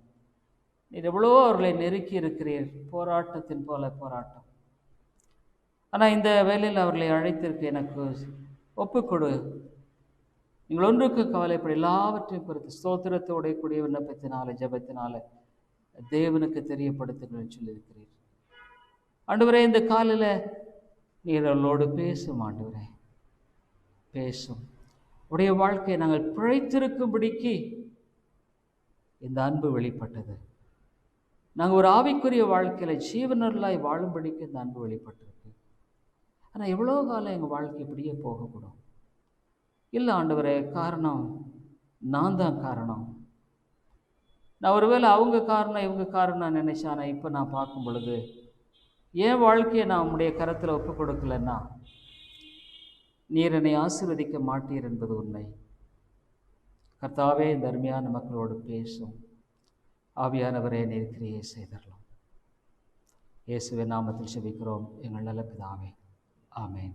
[SPEAKER 1] நீர் எவ்வளோ அவர்களை நெருக்கி இருக்கிறீர். போராட்டத்தின் போல போராட்டம். ஆனால் இந்த வேலையில் அவர்களை அழைத்திருக்க எனக்கு ஒப்புக்கொடு. நீங்கள் ஒன்றுக்கு கவலைப்பட எல்லாவற்றையும் குறித்து ஸ்தோத்திரத்தோட கூடிய விண்ணப்பத்தினால ஜெபத்தினால தேவனுக்கு தெரியப்படுத்துங்கள் சொல்லியிருக்கிறீர். ஆண்டவரே, இந்த காலையில் நீர் அவர்களோடு பேசும் ஆண்டவரே, பேசும். உடைய வாழ்க்கையை நாங்கள் பிழைத்திருக்கும்படிக்கு இந்த அன்பு வெளிப்பட்டது. நாங்கள் ஒரு ஆவிக்குரிய வாழ்க்கையில் ஜீவனர்களாய் வாழும்படிக்கு இந்த அன்பு வெளிப்பட்டிருக்கு. ஆனால் எவ்வளோ காலம் எங்கள் வாழ்க்கை இப்படியே போகக்கூடும். இல்லை ஆண்டவரே, காரணம் நான் தான் காரணம். நான் ஒருவேளை அவங்க காரணம் இவங்க காரணம் நினைச்சேன். ஆனால் இப்போ நான் பார்க்கும் பொழுது என் வாழ்க்கையை நான் உம்முடைய கரத்தில் ஒப்பு கொடுக்கலன்னா நீர் என்னை ஆசீர்வதிக்க மாட்டீர் என்பது உண்மை. கர்த்தாவே, இந்த அருமையான மக்களோடு பேசும். ஆவியானவரே, நீர் கிரியை செய்தரலாம். இயேசுவின் நாமத்தில் ஜெபிக்கிறோம் எங்கள் நல்ல பிதாவே. ஆமென்.